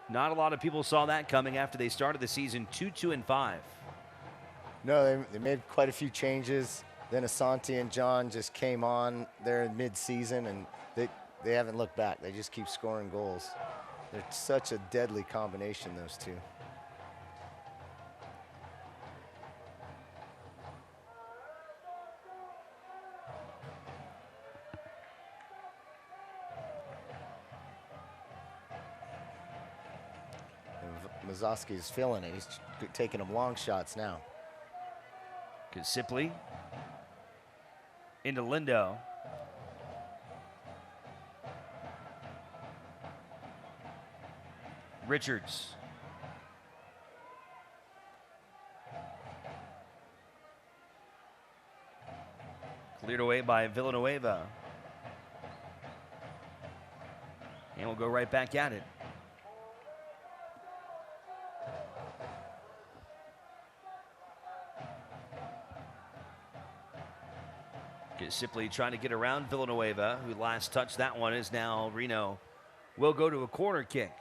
Not a lot of people saw that coming after they started the season 2-2-5. No, they made quite a few changes. Then Asante and John just came on there in mid-season, and they haven't looked back. They just keep scoring goals. They're such a deadly combination, those two. Zovsky's feeling it. He's taking them long shots now. Sipley into Lindo. Richards. Cleared away by Villanueva. And we'll go right back at it. Simply trying to get around Villanueva, who last touched that one, is now Reno will go to a corner kick.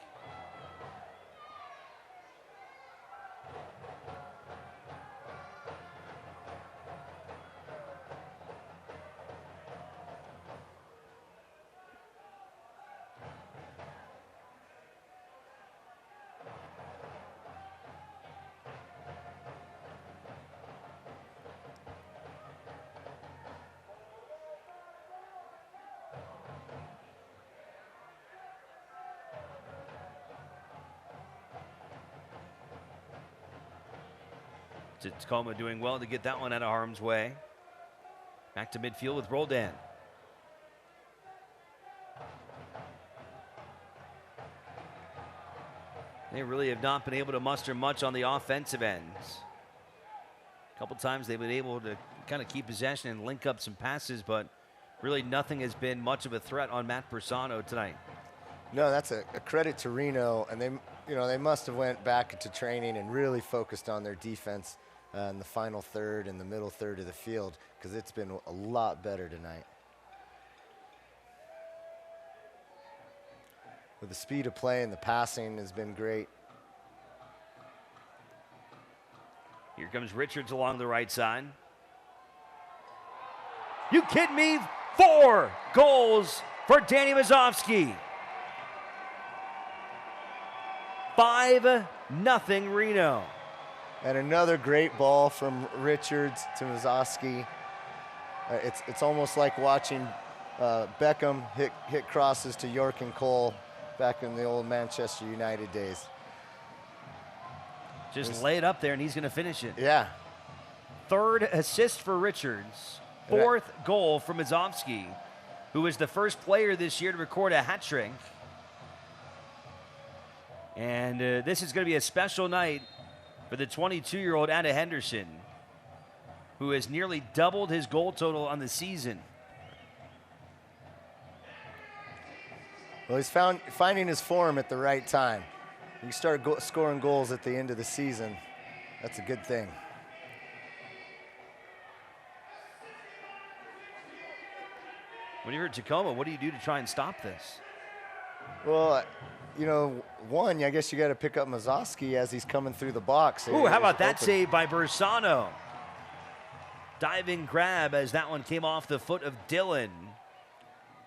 Tacoma doing well to get that one out of harm's way. Back to midfield with Roldan. They really have not been able to muster much on the offensive ends. A couple times they've been able to kind of keep possession and link up some passes, but really nothing has been much of a threat on Matt Persano tonight. No, that's a credit to Reno, and they must have went back to training and really focused on their defense in the final third and the middle third of the field, because it's been a lot better tonight. With the speed of play and the passing has been great. Here comes Richards along the right side. You kidding me? 4 goals for Danny Zovsky. 5-0 Reno. And another great ball from Richards to Zovsky. It's almost like watching Beckham hit crosses to York and Cole back in the old Manchester United days. Just lay it up there and he's going to finish it. Yeah. 3rd assist for Richards. 4th goal from Zovsky, who was the first player this year to record a hat trick. And this is going to be a special night for the 22-year-old Anna Henderson, who has nearly doubled his goal total on the season. Well, he's finding his form at the right time. You start scoring goals at the end of the season, that's a good thing. When you're at Tacoma, what do you do to try and stop this? Well, one, I guess you got to pick up Zovsky as he's coming through the box. Ooh, how about that save by Bersano? Diving grab as that one came off the foot of Dylan.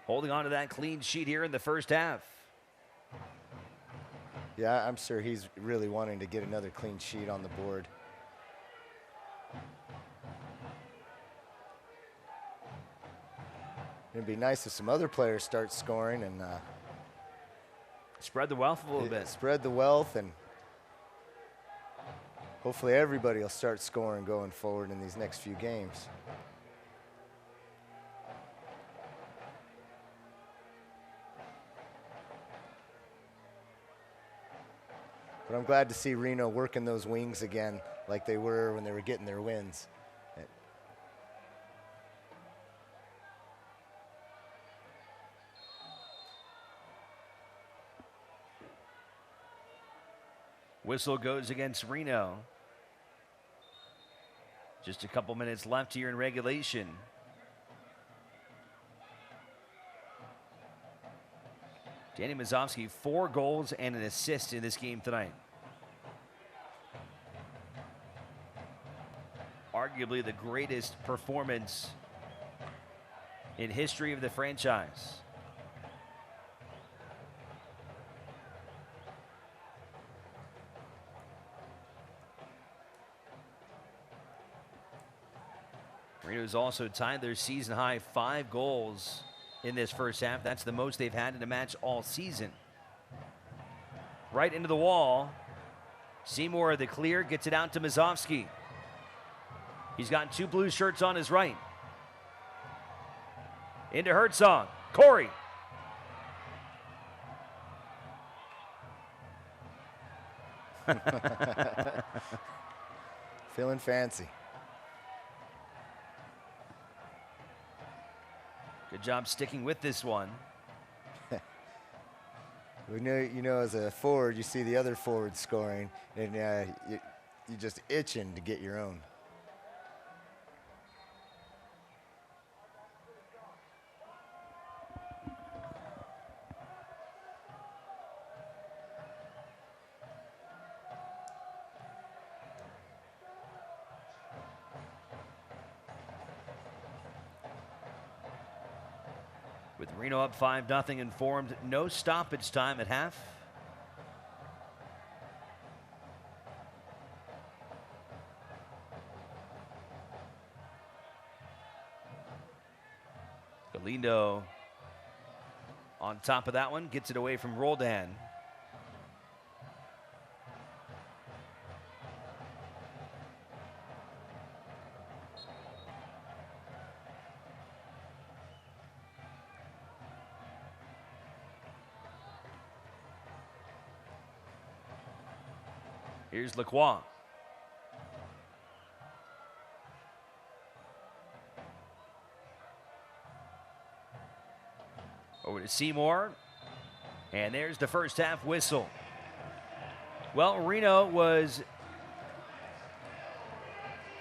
Holding on to that clean sheet here in the first half. Yeah, I'm sure he's really wanting to get another clean sheet on the board. It'd be nice if some other players start scoring and spread the wealth a little bit. Spread the wealth, and hopefully everybody will start scoring going forward in these next few games. But I'm glad to see Reno working those wings again like they were when they were getting their wins. Whistle goes against Reno. Just a couple minutes left here in regulation. Danny Zovsky, 4 goals and an assist in this game tonight. Arguably the greatest performance in history of the franchise. Reno's also tied their season high 5 goals in this first half. That's the most they've had in a match all season. Right into the wall. Seymour, the clear, gets it out to Zovsky. He's got 2 blue shirts on his right. Into Hertzog. Cory. Feeling fancy. Good job sticking with this one. We know, you know, as a forward, you see the other forward scoring, and you're just itching to get your own. With Reno up 5-0 and formed no stoppage time at half. Galindo on top of that one, gets it away from Roldan. Here's Lacroix. Over to Seymour. And there's the first half whistle. Well, Reno was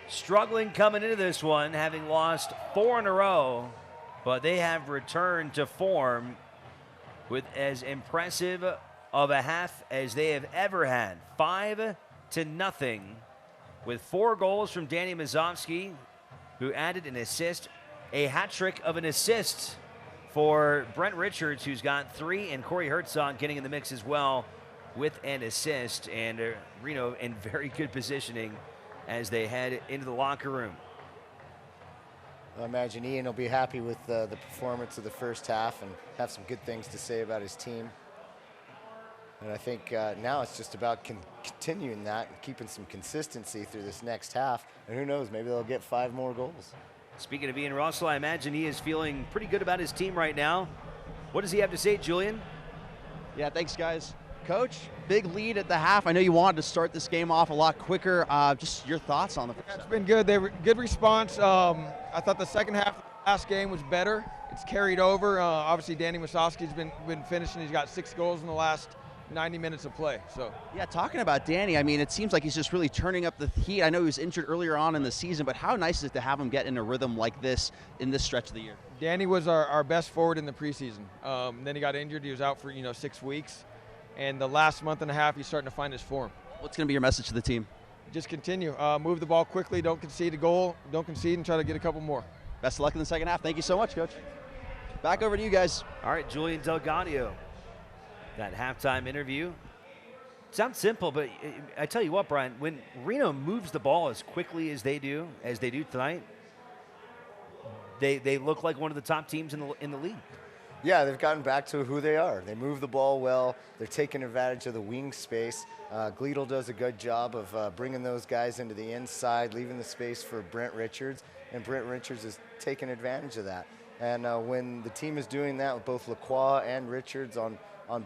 struggling coming into this one, having lost 4 in a row, but they have returned to form with as impressive of a half as they have ever had. 5-0 with 4 goals from Danny Zovsky, who added an assist, a hat trick of an assist for Brent Richards, who's got 3, and Cory Hertzog getting in the mix as well with an assist. And Reno in very good positioning as they head into the locker room. I imagine Ian will be happy with the performance of the first half and have some good things to say about his team. And I think now it's just about continuing that and keeping some consistency through this next half. And who knows, maybe they'll get 5 more goals. Speaking of Ian Russell, I imagine he is feeling pretty good about his team right now. What does he have to say, Julian? Yeah, thanks, guys. Coach, big lead at the half. I know you wanted to start this game off a lot quicker. Just your thoughts on the first half. It's been good. They were good response. I thought the second half of the last game was better. It's carried over. Obviously, Danny Zovsky's been finishing. He's got 6 goals in the last 90 minutes of play. So yeah, talking about Danny, I mean, it seems like he's just really turning up the heat. I know he was injured earlier on in the season, but how nice is it to have him get in a rhythm like this in this stretch of the year? Danny was our best forward in the preseason. Then he got injured. He was out for 6 weeks, and the last month and a half he's starting to find his form. What's going to be your message to the team? Just continue. Move the ball quickly. Don't concede a goal. Don't concede, and try to get a couple more. Best of luck in the second half. Thank you so much, Coach. Back over to you guys. All right, Julian Delgadio. That halftime interview. Sounds simple, but I tell you what, Brian, when Reno moves the ball as quickly as they do tonight, they look like one of the top teams in the league. Yeah, they've gotten back to who they are. They move the ball well. They're taking advantage of the wing space. Glial does a good job of bringing those guys into the inside, leaving the space for Brent Richards, and Brent Richards is taking advantage of that. And when the team is doing that with both Lacroix and Richards on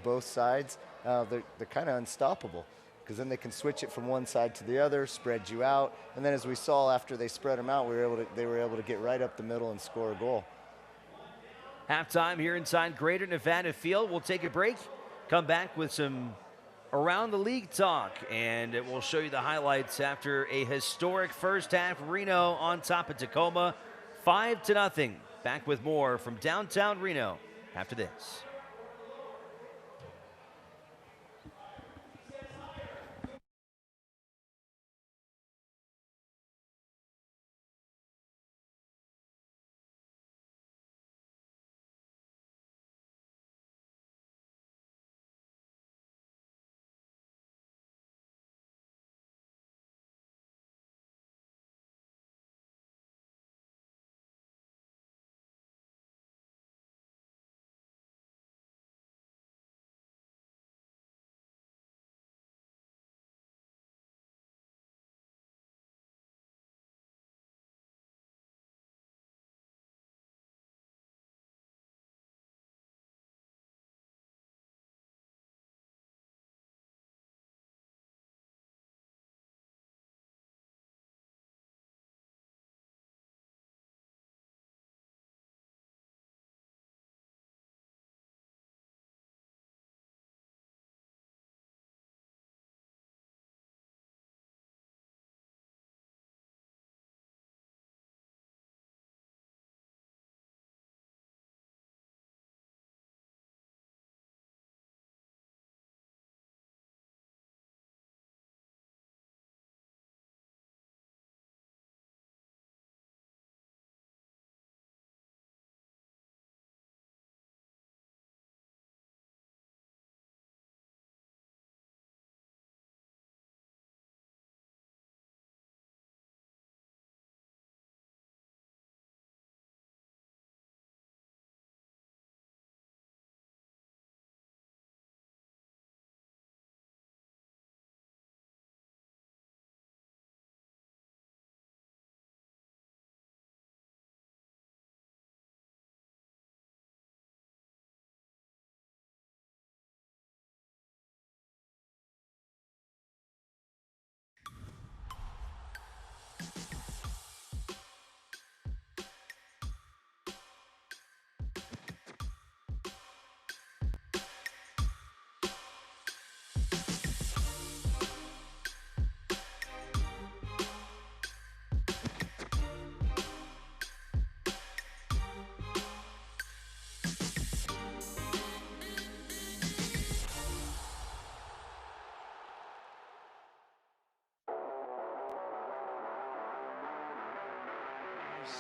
both sides, they're kind of unstoppable, because then they can switch it from one side to the other, spread you out, and then as we saw after they spread them out, they were able to get right up the middle and score a goal. Halftime here inside Greater Nevada Field. We'll take a break, come back with some Around the League talk, and it will show you the highlights after a historic first half. Reno on top of Tacoma, 5-0. Back with more from downtown Reno after this.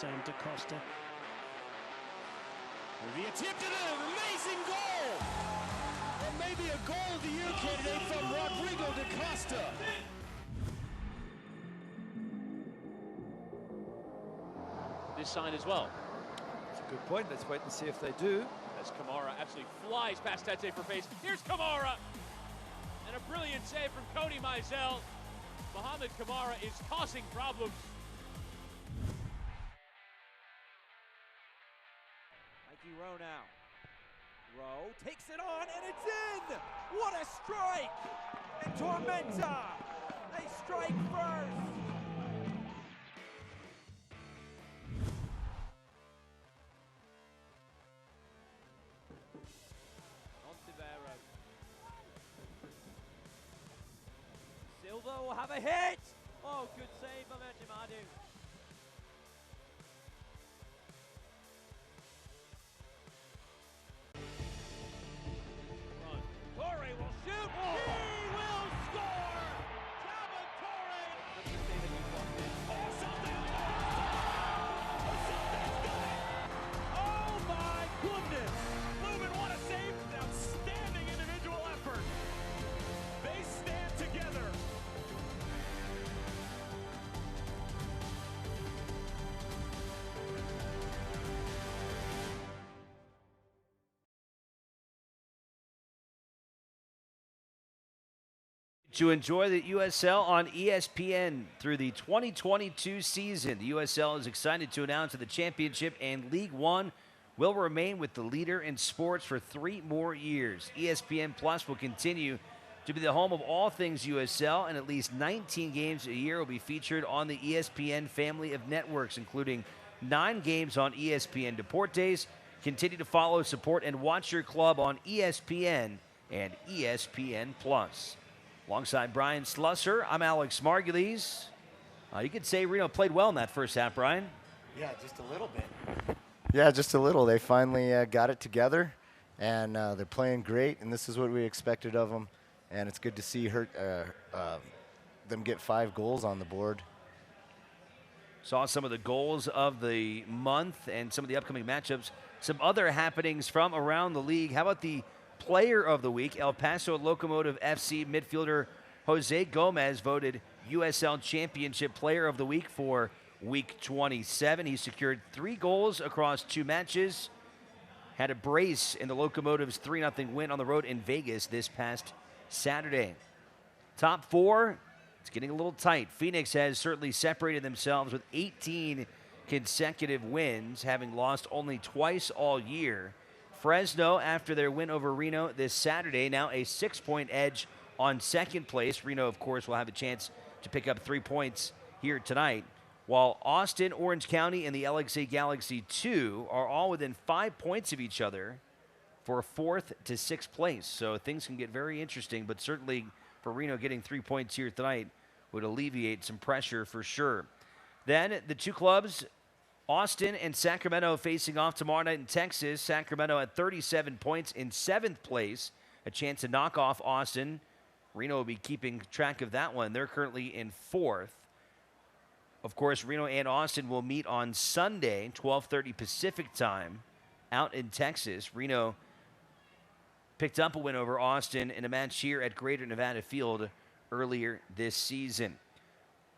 Santa Costa. The attempt at an amazing goal! Or maybe a goal of the year candidate from Rodrigo da Costa. This sign as well. That's a good point. Let's wait and see if they do. As Kamara absolutely flies past Tete for face. Here's Kamara! And a brilliant save from Cody Mizell. Mohamed Kamara is causing problems. Mikey Rowe now. Rowe takes it on and it's in! What a strike! And Tormenta, they strike first! Ontivero. Silva will have a hit! Oh, good save by Majimadu. Cory will shoot. Oh. He will score. Talbot Cory. That's the day that you walked in. Oh, something. Oh my goodness. Lubin, what a save. Outstanding individual effort. They stand together. To enjoy the USL on ESPN through the 2022 season. The USL is excited to announce that the Championship and League One will remain with the leader in sports for 3 more years. ESPN Plus will continue to be the home of all things USL, and at least 19 games a year will be featured on the ESPN family of networks, including 9 games on ESPN Deportes. Continue to follow, support, and watch your club on ESPN and ESPN Plus. Alongside Brian Slusser, I'm Alex Margulies. You could say Reno played well in that first half, Brian. Yeah, just a little bit. Yeah, just a little. They finally got it together, and they're playing great, and this is what we expected of them. And it's good to see them get 5 goals on the board. Saw some of the goals of the month and some of the upcoming matchups. Some other happenings from around the league. How about the player of the week? El Paso Locomotive FC midfielder Jose Gomez voted USL Championship Player of the Week for Week 27. He secured 3 goals across 2 matches. Had a brace in the Locomotive's 3-0 win on the road in Vegas this past Saturday. Top 4, it's getting a little tight. Phoenix has certainly separated themselves with 18 consecutive wins, having lost only twice all year. Fresno, after their win over Reno this Saturday, now a 6-point edge on second place. Reno, of course, will have a chance to pick up 3 points here tonight, while Austin, Orange County, and the LXA Galaxy 2 are all within 5 points of each other for 4th to 6th place. So things can get very interesting, but certainly for Reno, getting 3 points here tonight would alleviate some pressure for sure. Then the 2 clubs, Austin and Sacramento, facing off tomorrow night in Texas. Sacramento at 37 points in 7th place, a chance to knock off Austin. Reno will be keeping track of that one. They're currently in 4th. Of course, Reno and Austin will meet on Sunday, 12:30 Pacific time, out in Texas. Reno picked up a win over Austin in a match here at Greater Nevada Field earlier this season.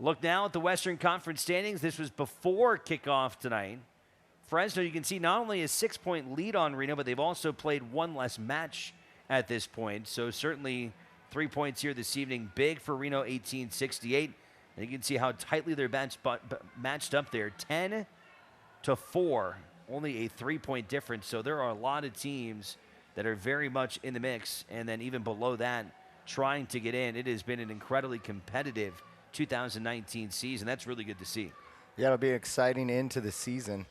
Look now at the Western Conference standings. This was before kickoff tonight. Fresno, you can see, not only a 6-point lead on Reno, but they've also played 1 less match at this point. So certainly 3 points here this evening. Big for Reno, 1868. And you can see how tightly they're matched up there. 10-4, only a 3-point difference. So there are a lot of teams that are very much in the mix. And then even below that, trying to get in. It has been an incredibly competitive 2019 season. That's really good to see. Yeah, it'll be exciting into the season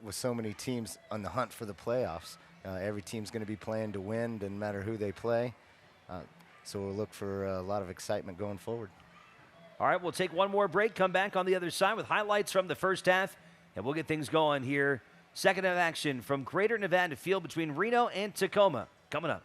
with so many teams on the hunt for the playoffs. Every team's going to be playing to win, doesn't matter who they play. So we'll look for a lot of excitement going forward. All right, we'll take one more break, come back on the other side with highlights from the first half, and we'll get things going here. Second half action from Greater Nevada Field between Reno and Tacoma coming up.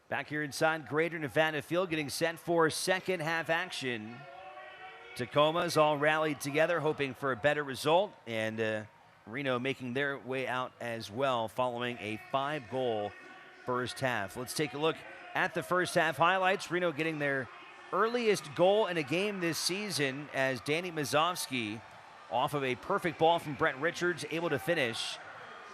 Back here inside Greater Nevada Field, getting set for second half action. Tacoma's all rallied together, hoping for a better result. And Reno making their way out as well following a 5-goal first half. Let's take a look at the first half highlights. Reno getting their earliest goal in a game this season as Danny Zovsky, off of a perfect ball from Brent Richards, able to finish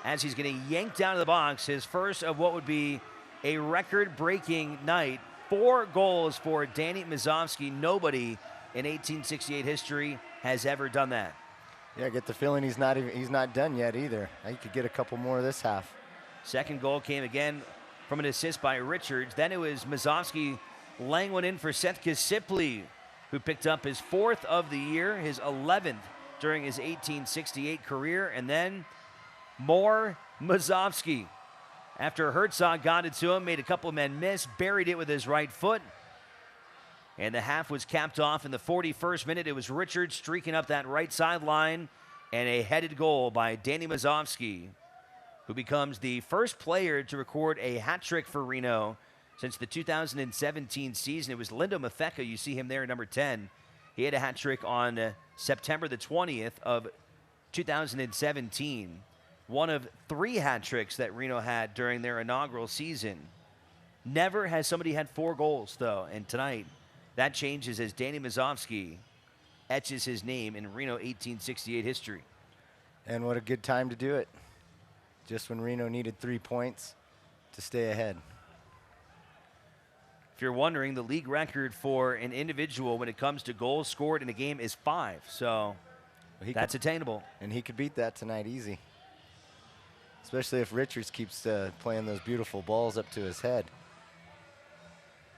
as he's getting yanked out of the box. His first of what would be a record-breaking night. 4 goals for Danny Zovsky. Nobody in 1868 history has ever done that. Yeah, I get the feeling he's not done yet either. He could get a couple more this half. Second goal came again from an assist by Richards. Then it was Zovsky laying one in for Seth Kisipli, who picked up his 4th of the year, his 11th during his 1868 career. And then more Zovsky. After Hertzog got it to him, made a couple of men miss, buried it with his right foot. And the half was capped off in the 41st minute. It was Richards streaking up that right sideline, and a headed goal by Danny Zovsky, who becomes the first player to record a hat trick for Reno since the 2017 season. It was Lindo Mafeka. You see him there, number 10. He had a hat trick on September the 20th of 2017. One of 3 hat tricks that Reno had during their inaugural season. Never has somebody had 4 goals, though. And tonight, that changes as Danny Zovsky etches his name in Reno 1868 history. And what a good time to do it. Just when Reno needed 3 points to stay ahead. If you're wondering, the league record for an individual when it comes to goals scored in a game is 5. So that's attainable. And he could beat that tonight easy. Especially if Richards keeps playing those beautiful balls up to his head.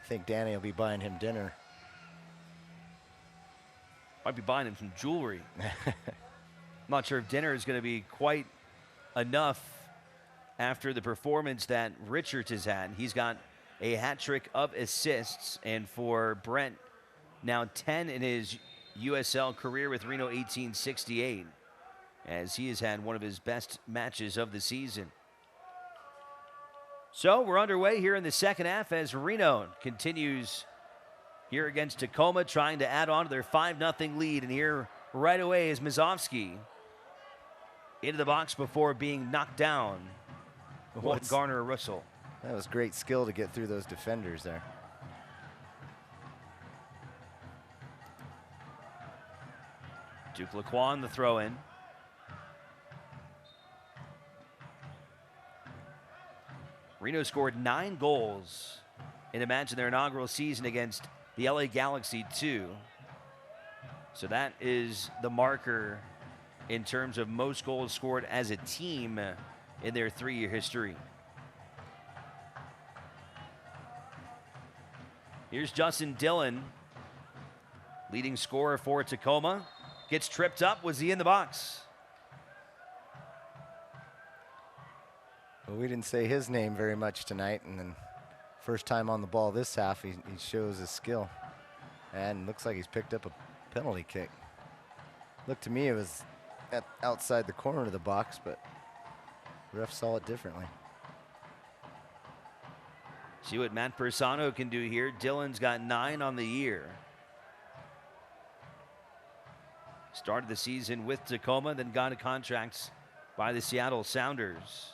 I think Danny will be buying him dinner. Might be buying him some jewelry. I'm not sure if dinner is going to be quite enough after the performance that Richards has had. He's got a hat trick of assists, and for Brent, now 10 in his USL career with Reno 1868, as he has had one of his best matches of the season. So we're underway here in the second half as Reno continues here against Tacoma, trying to add on to their 5-0 lead. And here right away is Zovsky into the box before being knocked down. Won't garner a whistle. That was great skill to get through those defenders there. Duke Laquan, the throw-in. Reno scored 9 goals in a match in their inaugural season against the LA Galaxy 2. So that is the marker in terms of most goals scored as a team in their 3-year history. Here's Justin Dillon, leading scorer for Tacoma. Gets tripped up. Was he in the box? Well, we didn't say his name very much tonight, and then first time on the ball this half, he shows his skill. And looks like he's picked up a penalty kick. Looked to me it was outside the corner of the box, but the ref saw it differently. See what Matt Persano can do here. Dillon's got 9 on the year. Started the season with Tacoma, then got a contract by the Seattle Sounders.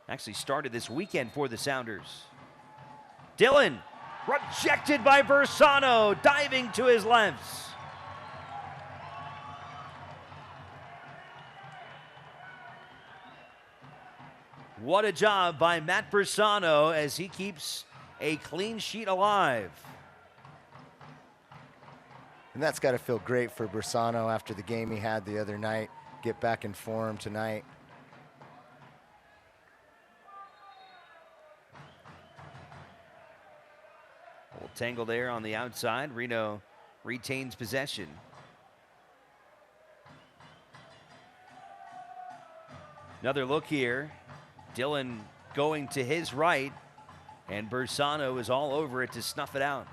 Actually started this weekend for the Sounders. Dillon, rejected by Persano, diving to his left. What a job by Matt Persano as he keeps a clean sheet alive. And that's got to feel great for Bersano after the game he had the other night. Get back in form tonight. Little tangle there on the outside. Reno retains possession. Another look here. Dillon going to his right, and Bersano is all over it to snuff it out.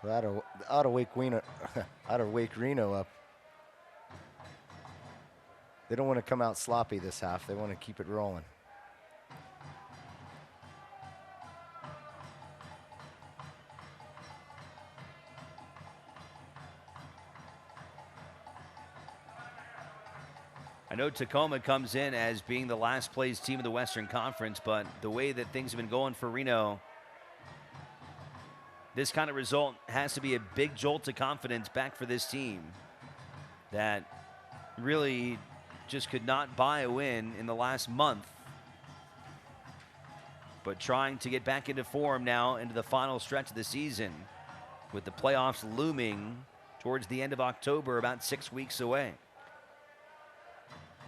Well, ought to wake Reno up. They don't want to come out sloppy this half. They want to keep it rolling. I know Tacoma comes in as being the last place team of the Western Conference, but the way that things have been going for Reno, this kind of result has to be a big jolt to confidence back for this team that really just could not buy a win in the last month, but trying to get back into form now into the final stretch of the season with the playoffs looming towards the end of October, about 6 weeks away.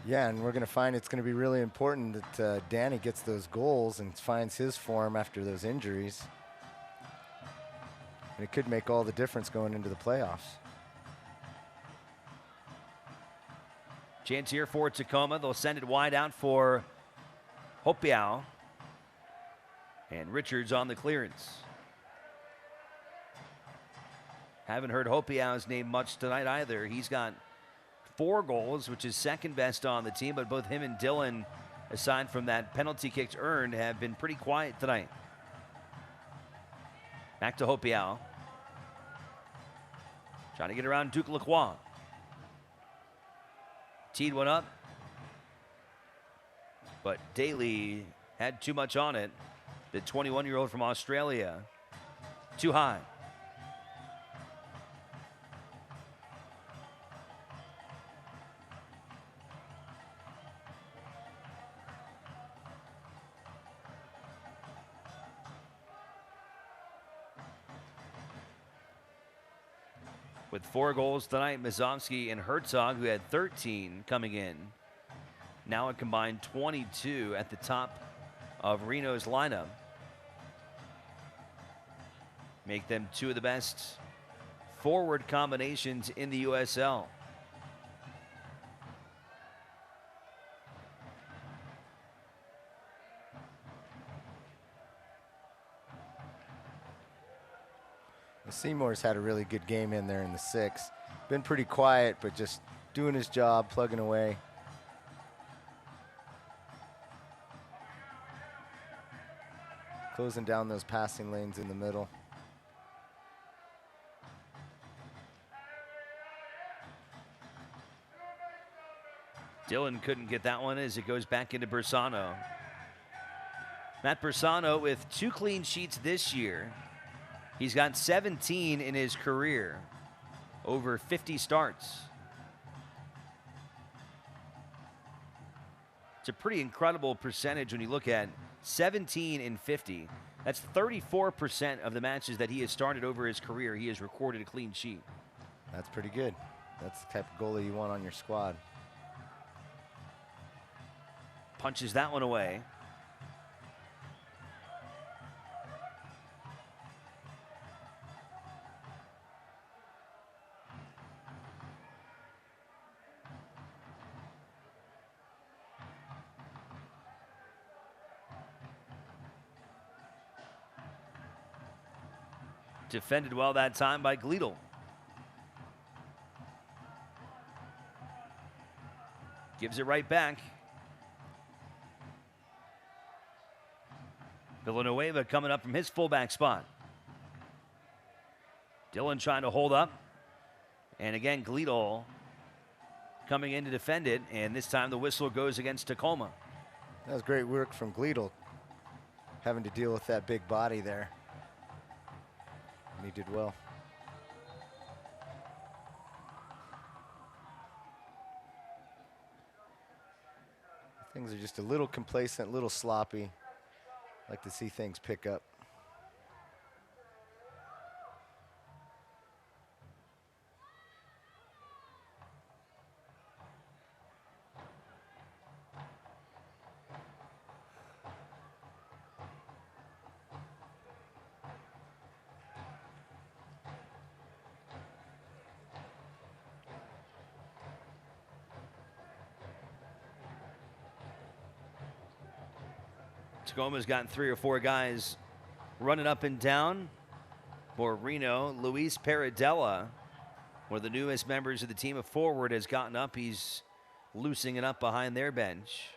Yeah, and we're going to find it's going to be really important that Danny gets those goals and finds his form after those injuries. And it could make all the difference going into the playoffs. Chance here for Tacoma. They'll send it wide out for Hopiao. And Richards on the clearance. Haven't heard Hopiao's name much tonight either. He's got 4 goals, which is second best on the team, but both him and Dylan, aside from that penalty kicks earned, have been pretty quiet tonight. Back to Hopiao. Trying to get around Duke Lacroix. Teed one up, but Daly had too much on it. The 21-year-old from Australia, too high. With 4 goals tonight, Zovsky and Hertzog, who had 13 coming in, now a combined 22 at the top of Reno's lineup. Make them 2 of the best forward combinations in the USL. Seymour's had a really good game in there in the 6th. Been pretty quiet, but just doing his job, plugging away. Closing down those passing lanes in the middle. Dylan couldn't get that one as it goes back into Bersano. Matt Bersano with 2 clean sheets this year. He's got 17 in his career, over 50 starts. It's a pretty incredible percentage when you look at 17 in 50. That's 34% of the matches that he has started over his career. He has recorded a clean sheet. That's pretty good. That's the type of goalie you want on your squad. Punches that one away. Defended well that time by Glial. Gives it right back. Villanueva coming up from his fullback spot. Dylan trying to hold up. And again, Glial coming in to defend it. And this time the whistle goes against Tacoma. That was great work from Glial, having to deal with that big body there. And he did well. Things are just a little complacent, a little sloppy. Like to see things pick up. Tacoma's gotten 3 or 4 guys running up and down for Reno. Luis Paradella, one of the newest members of the team, a forward, has gotten up. He's loosening it up behind their bench.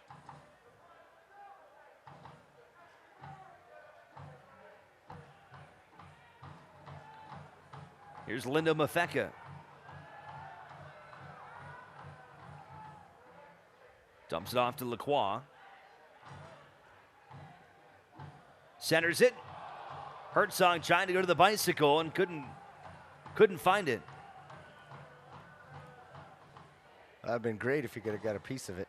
Here's Linda Mafeka. Dumps it off to Lacroix. Centers it. Hertzog trying to go to the bicycle and couldn't find it. That'd been great if he could have got a piece of it.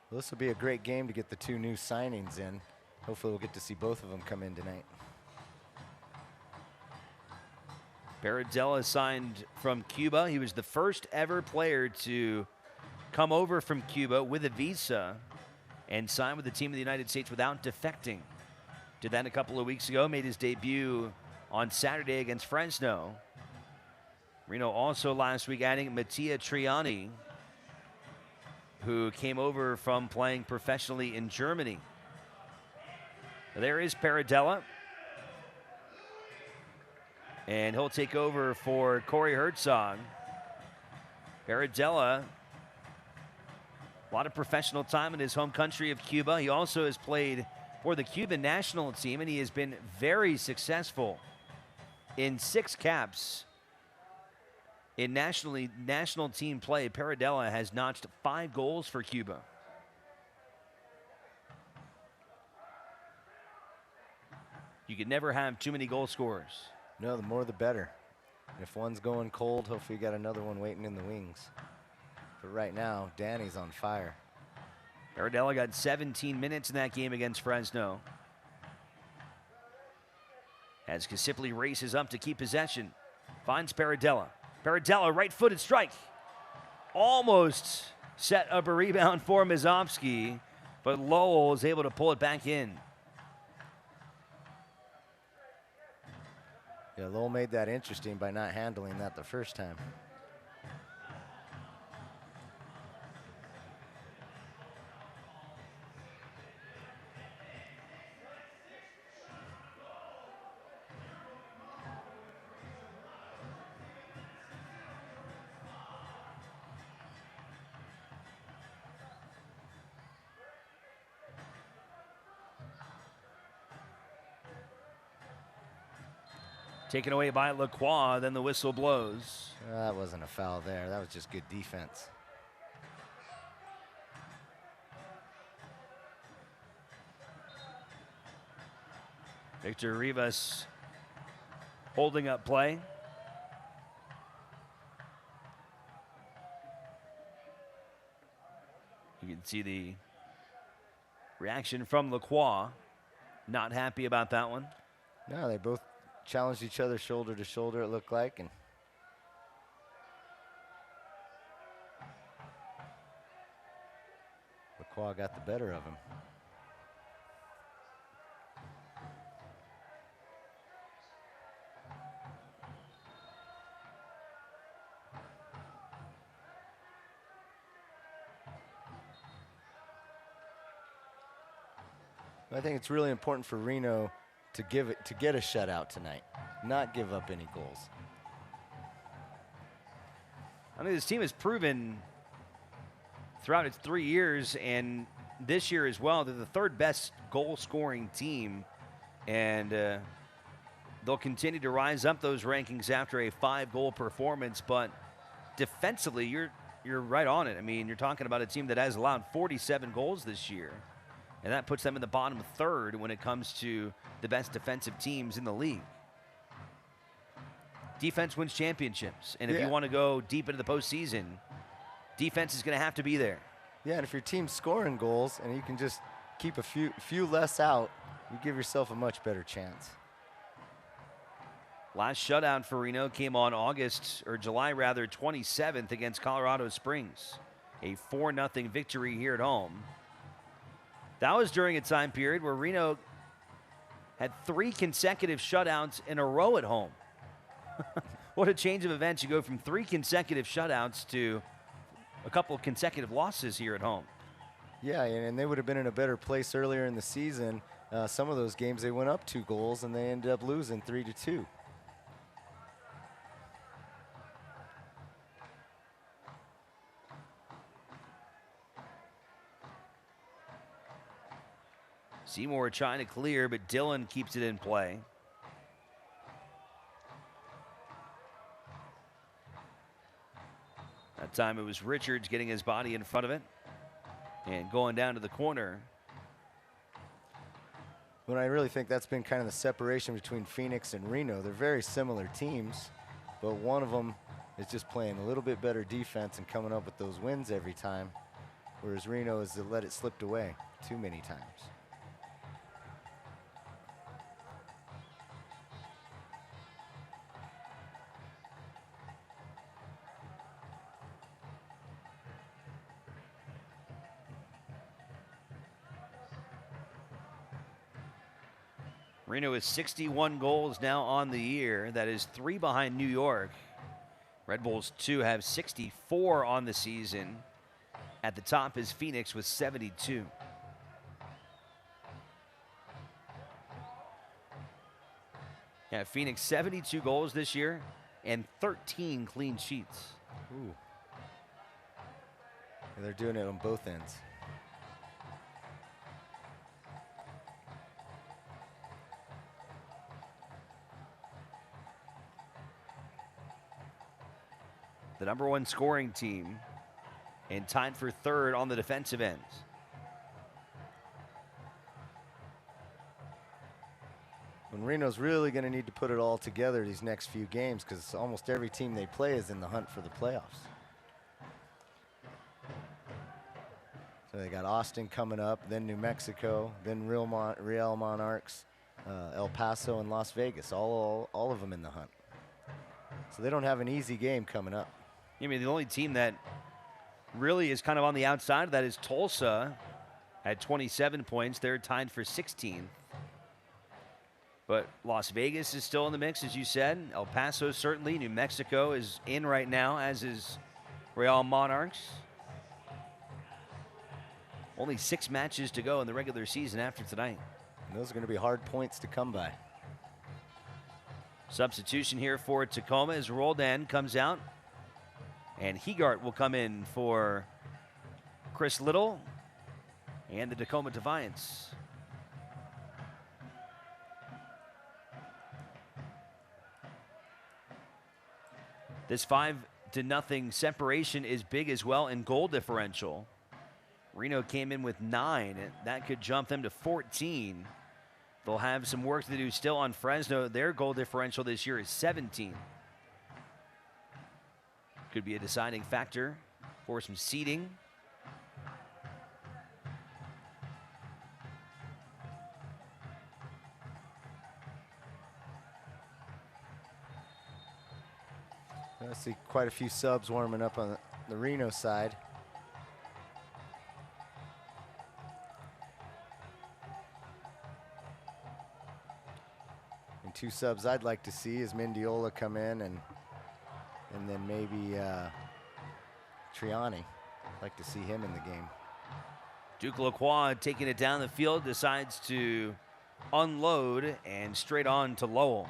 Well, this will be a great game to get the two new signings in. Hopefully we'll get to see both of them come in tonight. Paradella signed from Cuba. He was the first ever player to come over from Cuba with a visa and sign with the team of the United States without defecting. Did that a couple of weeks ago, made his debut on Saturday against Fresno. Reno also last week adding Mattia Triani, who came over from playing professionally in Germany. There is Paradella. And he'll take over for Cory Hertzog. Paradella, a lot of professional time in his home country of Cuba. He also has played for the Cuban national team, and he has been very successful in 6 caps. In national team play, Paradella has notched 5 goals for Cuba. You could never have too many goal scorers. No, the more the better. If one's going cold, hopefully you got another one waiting in the wings. But right now, Danny's on fire. Paradella got 17 minutes in that game against Fresno. As Casipli races up to keep possession. Finds Paradella. Paradella, right-footed strike. Almost set up a rebound for Zovsky, but Lowell is able to pull it back in. Yeah, Lowell made that interesting by not handling that the first time. Taken away by Lacroix, then the whistle blows. That wasn't a foul there. That was just good defense. Victor Rivas holding up play. You can see the reaction from Lacroix. Not happy about that one. No, they both challenged each other shoulder to shoulder, it looked like, and Lacroix got the better of him. I think it's really important for Reno to get a shutout tonight, not give up any goals. I mean, this team has proven throughout its 3 years and this year as well, they're the 3rd best goal-scoring team, and they'll continue to rise up those rankings after a 5-goal performance. But defensively, you're right on it. I mean, you're talking about a team that has allowed 47 goals this year, and that puts them in the bottom 3rd when it comes to the best defensive teams in the league. Defense wins championships, and if you want to go deep into the postseason, defense is going to have to be there. Yeah, and if your team's scoring goals and you can just keep a few less out, you give yourself a much better chance. Last shutout for Reno came on July 27th against Colorado Springs. A 4-0 victory here at home. That was during a time period where Reno had 3 consecutive shutouts in a row at home. What a change of events. You go from 3 consecutive shutouts to a couple of consecutive losses here at home. Yeah, and they would have been in a better place earlier in the season. Some of those games they went up 2 goals and they ended up losing 3-2. Seymour trying to clear, but Dillon keeps it in play. That time it was Richards getting his body in front of it and going down to the corner. When I really think that's been kind of the separation between Phoenix and Reno. They're very similar teams, but one of them is just playing a little bit better defense and coming up with those wins every time, whereas Reno has let it slip away too many times. Reno is 61 goals now on the year. That is 3 behind New York. Red Bulls 2 have 64 on the season. At the top is Phoenix with 72. Yeah, Phoenix 72 goals this year and 13 clean sheets. Ooh. And they're doing it on both ends. The #1 scoring team and tied for 3rd on the defensive ends. When Reno's really going to need to put it all together these next few games, because almost every team they play is in the hunt for the playoffs. So they got Austin coming up, then New Mexico, then Real Monarchs, El Paso, and Las Vegas, all of them in the hunt. So they don't have an easy game coming up. I mean, the only team that really is kind of on the outside of that is Tulsa at 27 points. They're tied for 16th. But Las Vegas is still in the mix, as you said. El Paso certainly. New Mexico is in right now, as is Real Monarchs. Only 6 matches to go in the regular season after tonight. And those are going to be hard points to come by. Substitution here for Tacoma as Roldan comes out. And Hegart will come in for Chris Lidl and the Tacoma Defiance. This 5-0 separation is big as well in goal differential. Reno came in with 9, and that could jump them to 14. They'll have some work to do still on Fresno. Their goal differential this year is 17. Could be a deciding factor for some seeding. I see quite a few subs warming up on the Reno side. And 2 subs I'd like to see is Mendiola come in and then maybe Triani. I'd like to see him in the game. Duke Lacroix taking it down the field, decides to unload and straight on to Lowell.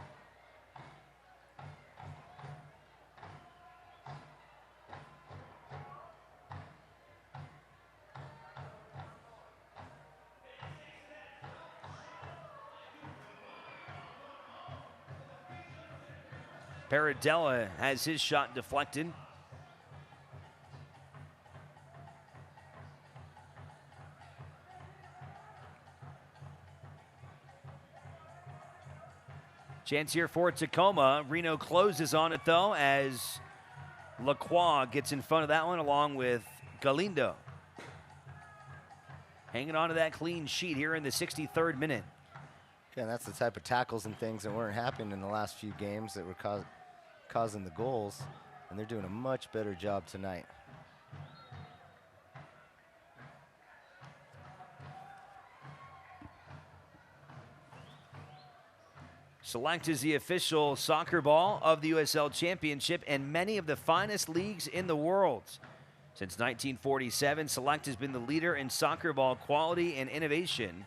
Paradella has his shot deflected. Chance here for Tacoma. Reno closes on it, though, as Lacroix gets in front of that one along with Galindo. Hanging on to that clean sheet here in the 63rd minute. Yeah, that's the type of tackles and things that weren't happening in the last few games that were causing the goals, and they're doing a much better job tonight. Select is the official soccer ball of the USL Championship and many of the finest leagues in the world. Since 1947, Select has been the leader in soccer ball quality and innovation.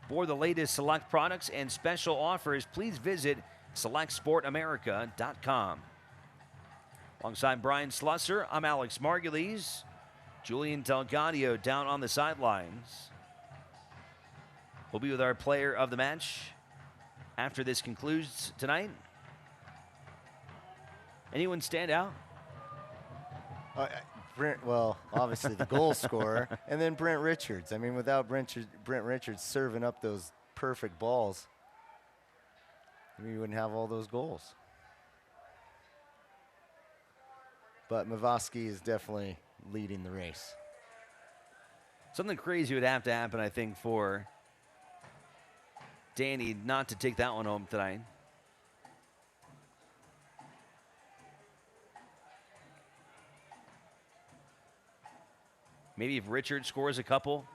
For the latest Select products and special offers, please visit SelectSportAmerica.com. Alongside Brian Slusser, I'm Alex Margulies. Julian Delgadio down on the sidelines. will be with our player of the match after this concludes tonight. Anyone stand out? Well, obviously the goal scorer, and then Brent Richards. I mean, without Brent Richards serving up those perfect balls, we wouldn't have all those goals. But Mavosky is definitely leading the race. Something crazy would have to happen, I think, for Danny not to take that one home tonight. Maybe if Richard scores a couple,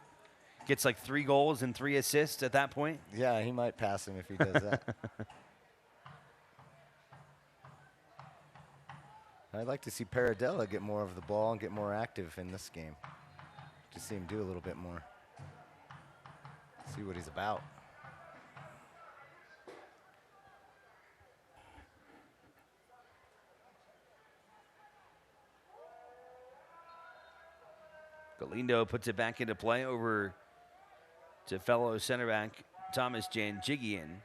gets like 3 goals and 3 assists at that point. Yeah, he might pass him if he does that. I'd like to see Paradella get more of the ball and get more active in this game. To see him do a little bit more. See what he's about. Galindo puts it back into play over to fellow center back Thomas Janjigian.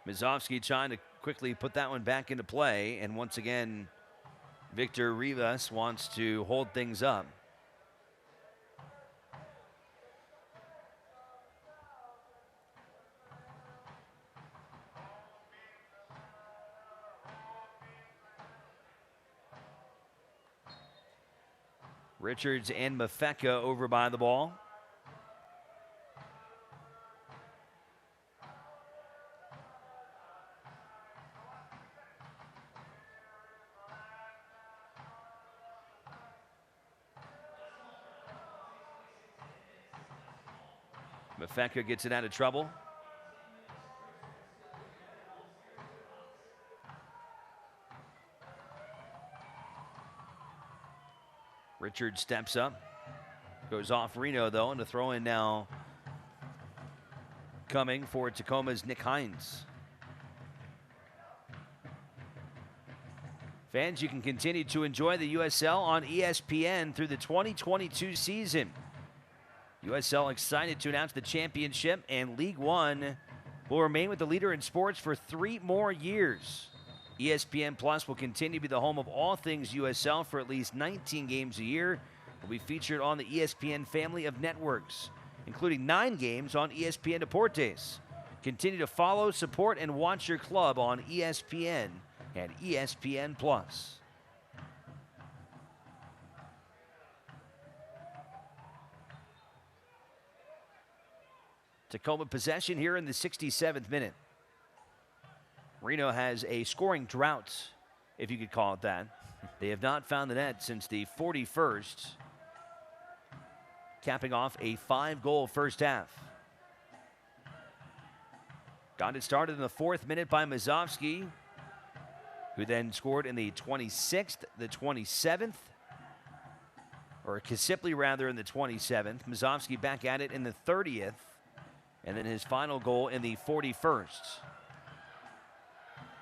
Zovsky trying to quickly put that one back into play, and once again, Victor Rivas wants to hold things up. Richards and Mafeka over by the ball. Mafeka gets it out of trouble. Richard steps up. Goes off Reno, though, and a throw in now coming for Tacoma's Nick Hines. Fans, you can continue to enjoy the USL on ESPN through the 2022 season. USL excited to announce the championship, and League One will remain with the leader in sports for 3 more years. ESPN Plus will continue to be the home of all things USL for at least 19 games a year. It will be featured on the ESPN family of networks, including 9 games on ESPN Deportes. Continue to follow, support, and watch your club on ESPN and ESPN Plus. Tacoma possession here in the 67th minute. Reno has a scoring drought, if you could call it that. They have not found the net since the 41st, capping off a 5-goal first half. Got it started in the 4th minute by Mazovsky, who then scored in the 26th, the 27th, or Kasipli rather in the 27th. Mazovsky back at it in the 30th, and then his final goal in the 41st.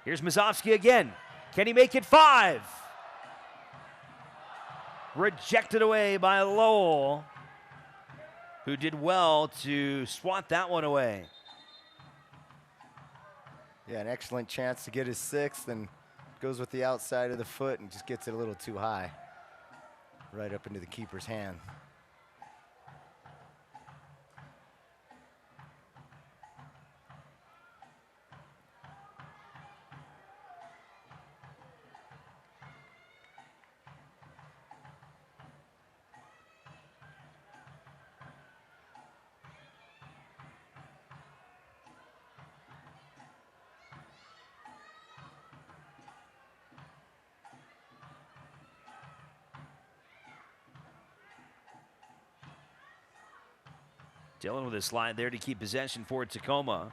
Here's Mazovsky again. Can he make it 5? Rejected away by Lowell, who did well to swat that one away. Yeah, an excellent chance to get his 6th, and goes with the outside of the foot and just gets it a little too high. Right up into the keeper's hand. Dillon with a slide there to keep possession for Tacoma.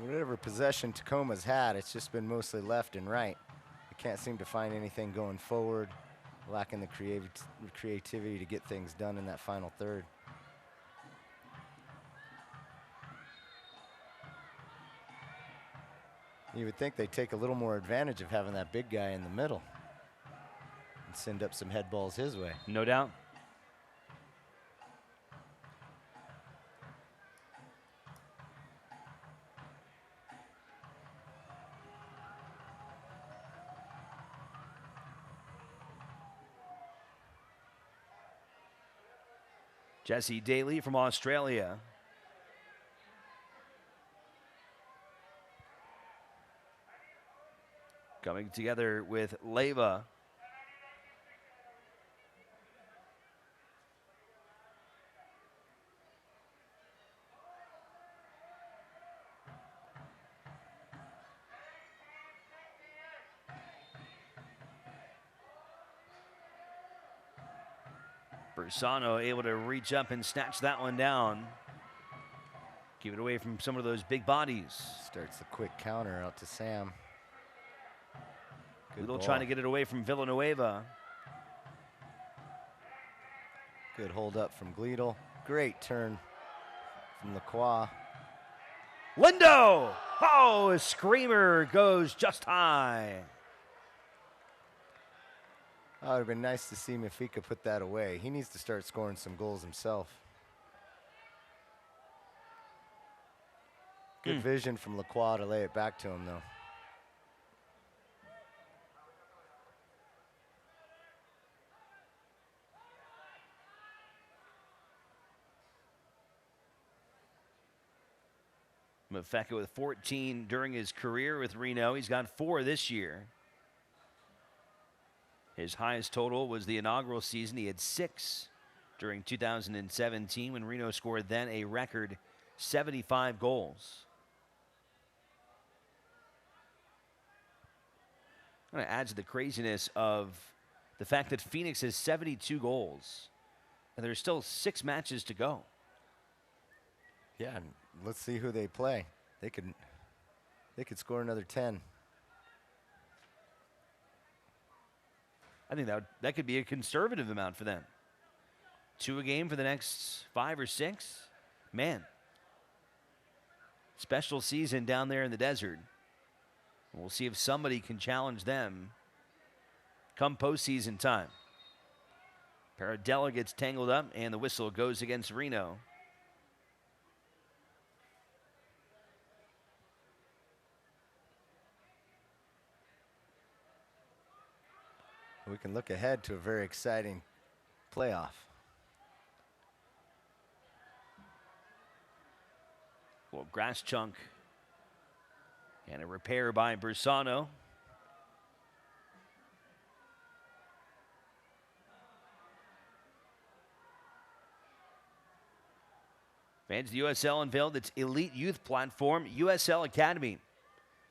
Whatever possession Tacoma's had, it's just been mostly left and right. They can't seem to find anything going forward lacking the creativity to get things done in that final third. You would think they'd take a little more advantage of having that big guy in the middle and send up some head balls his way. No doubt. Jesse Daly from Australia. Coming together with Leva. Sano able to reach up and snatch that one down. Keep it away from some of those big bodies. Starts the quick counter out to Sam. Lidl trying to get it away from Villanueva. Good hold up from Glial. Great turn from Lacroix. Lindo! Oh, a screamer goes just high. Oh, it would have been nice to see Mafika put that away. He needs to start scoring some goals himself. Good vision from Lacroix to lay it back to him, though. Mafeka with 14 during his career with Reno. He's got 4 this year. His highest total was the inaugural season. He had 6 during 2017 when Reno scored then a record 75 goals. I'm going to add to the craziness of the fact that Phoenix has 72 goals and there's still 6 matches to go. Yeah, and let's see who they play. They could score another 10. I think that could be a conservative amount for them. 2 a game for the next 5 or 6. Man. Special season down there in the desert. We'll see if somebody can challenge them come postseason time. Pair of delegates tangled up, and the whistle goes against Reno. We can look ahead to a very exciting playoff. Well, grass chunk and a repair by Bersano. Fans, the USL unveiled its elite youth platform, USL Academy.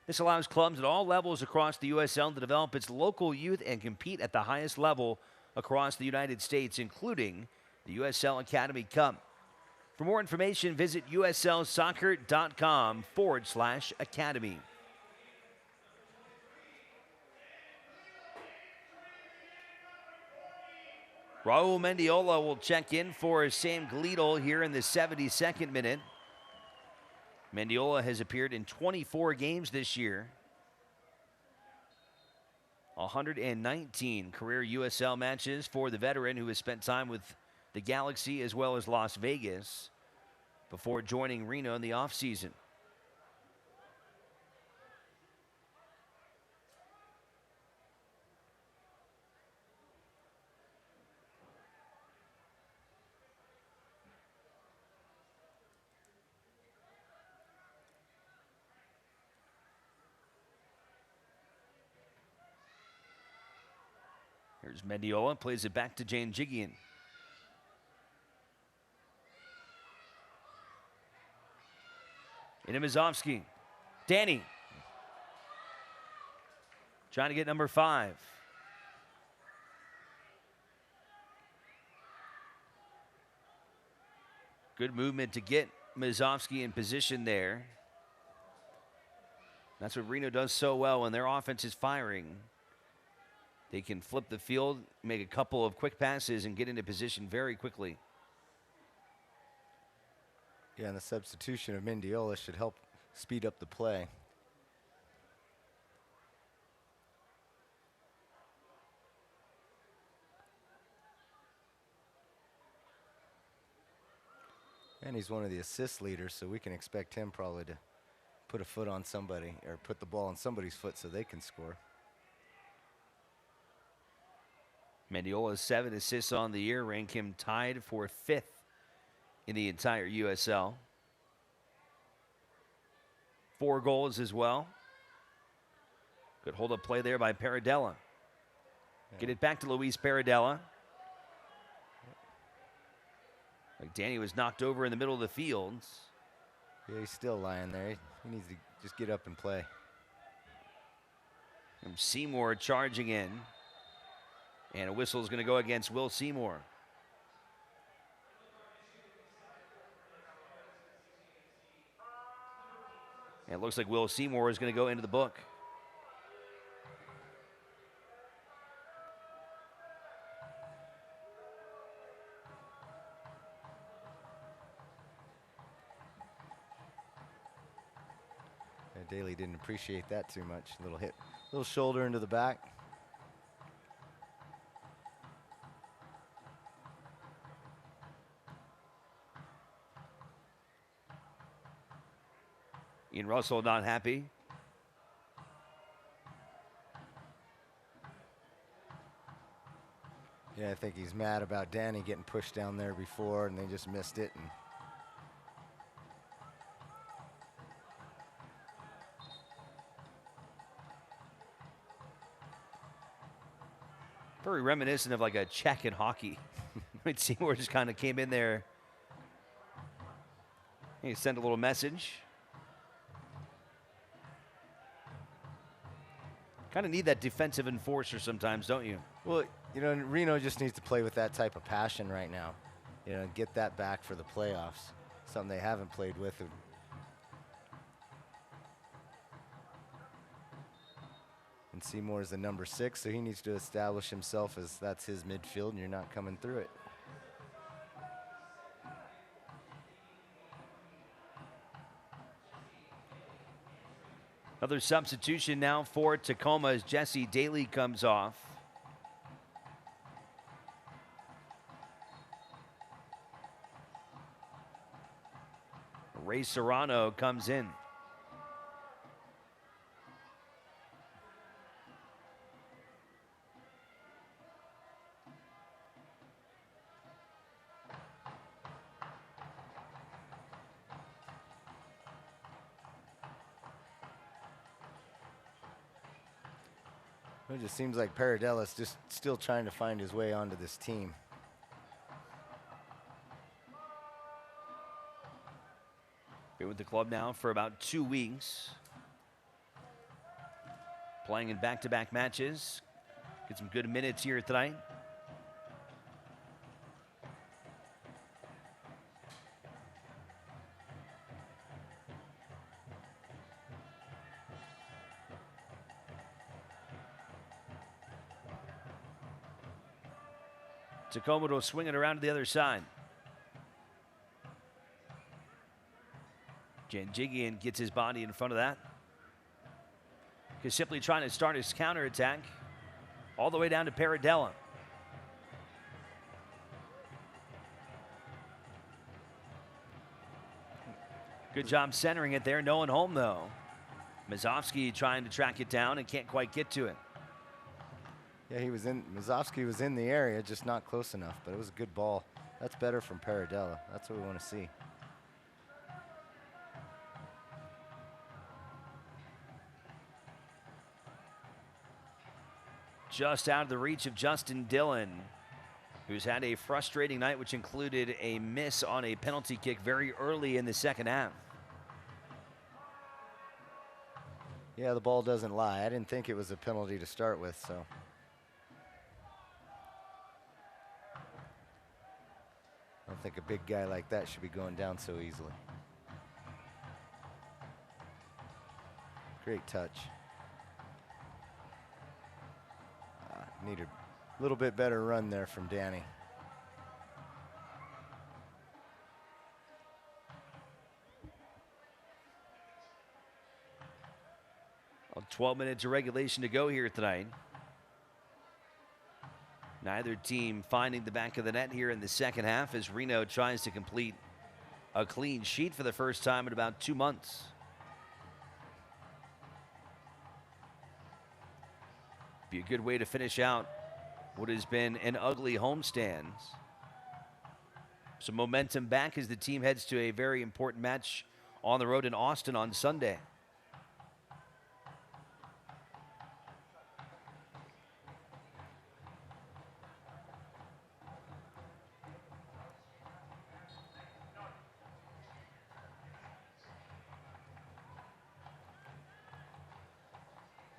This allows clubs at all levels across the USL to develop its local youth and compete at the highest level across the United States, including the USL Academy Cup. For more information, visit uslsoccer.com/academy. Raul Mendiola will check in for Sam Glial here in the 72nd minute. Mendiola has appeared in 24 games this year. 119 career USL matches for the veteran who has spent time with the Galaxy as well as Las Vegas before joining Reno in the offseason. Here's Mendiola, plays it back to Jane Jigian. Into Zovsky. Danny. Trying to get number 5. Good movement to get Mazovsky in position there. That's what Reno does so well when their offense is firing. They can flip the field, make a couple of quick passes, and get into position very quickly. Yeah, and the substitution of Mendiola should help speed up the play. And he's one of the assist leaders, so we can expect him probably to put a foot on somebody or put the ball on somebody's foot so they can score. Mendiola's 7 assists on the year rank him tied for 5th in the entire USL. 4 goals as well. Good hold-up play there by Paradella. Yeah. Get it back to Luis Paradella. Like Danny was knocked over in the middle of the field. Yeah, he's still lying there. He needs to just get up and play. And Seymour charging in. And a whistle is going to go against Will Seymour. And it looks like Will Seymour is going to go into the book. Daly didn't appreciate that too much. Little hit, little shoulder into the back. Ian Russell not happy. Yeah, I think he's mad about Danny getting pushed down there before and they just missed it. And very reminiscent of like a check in hockey. Seymour just kind of came in there. He sent a little message. Kind of need that defensive enforcer sometimes, don't you? Well, you know, Reno just needs to play with that type of passion right now. You know, get that back for the playoffs. Something they haven't played with. And Seymour is the number 6, so he needs to establish himself as that's his midfield, and you're not coming through it. Another substitution now for Tacoma as Jesse Daly comes off. Ray Serrano comes in. It just seems like Paradella's just still trying to find his way onto this team. Been with the club now for about 2 weeks. Playing in back-to-back matches. Get some good minutes here tonight. Tacoma will swing it around to the other side. Janjigian gets his body in front of that. He's simply trying to start his counterattack all the way down to Paradella. Good job centering it there. No one home, though. Zovsky trying to track it down and can't quite get to it. Yeah, Zovsky was in the area, just not close enough, but it was a good ball. That's better from Paradella. That's what we want to see. Just out of the reach of Justin Dillon, who's had a frustrating night, which included a miss on a penalty kick very early in the second half. Yeah, the ball doesn't lie. I didn't think it was a penalty to start with, so. I don't think a big guy like that should be going down so easily. Great touch. Needed a little bit better run there from Danny. Well, 12 minutes of regulation to go here tonight. Neither team finding the back of the net here in the second half as Reno tries to complete a clean sheet for the first time in about 2 months. Be a good way to finish out what has been an ugly homestand. Some momentum back as the team heads to a very important match on the road in Austin on Sunday.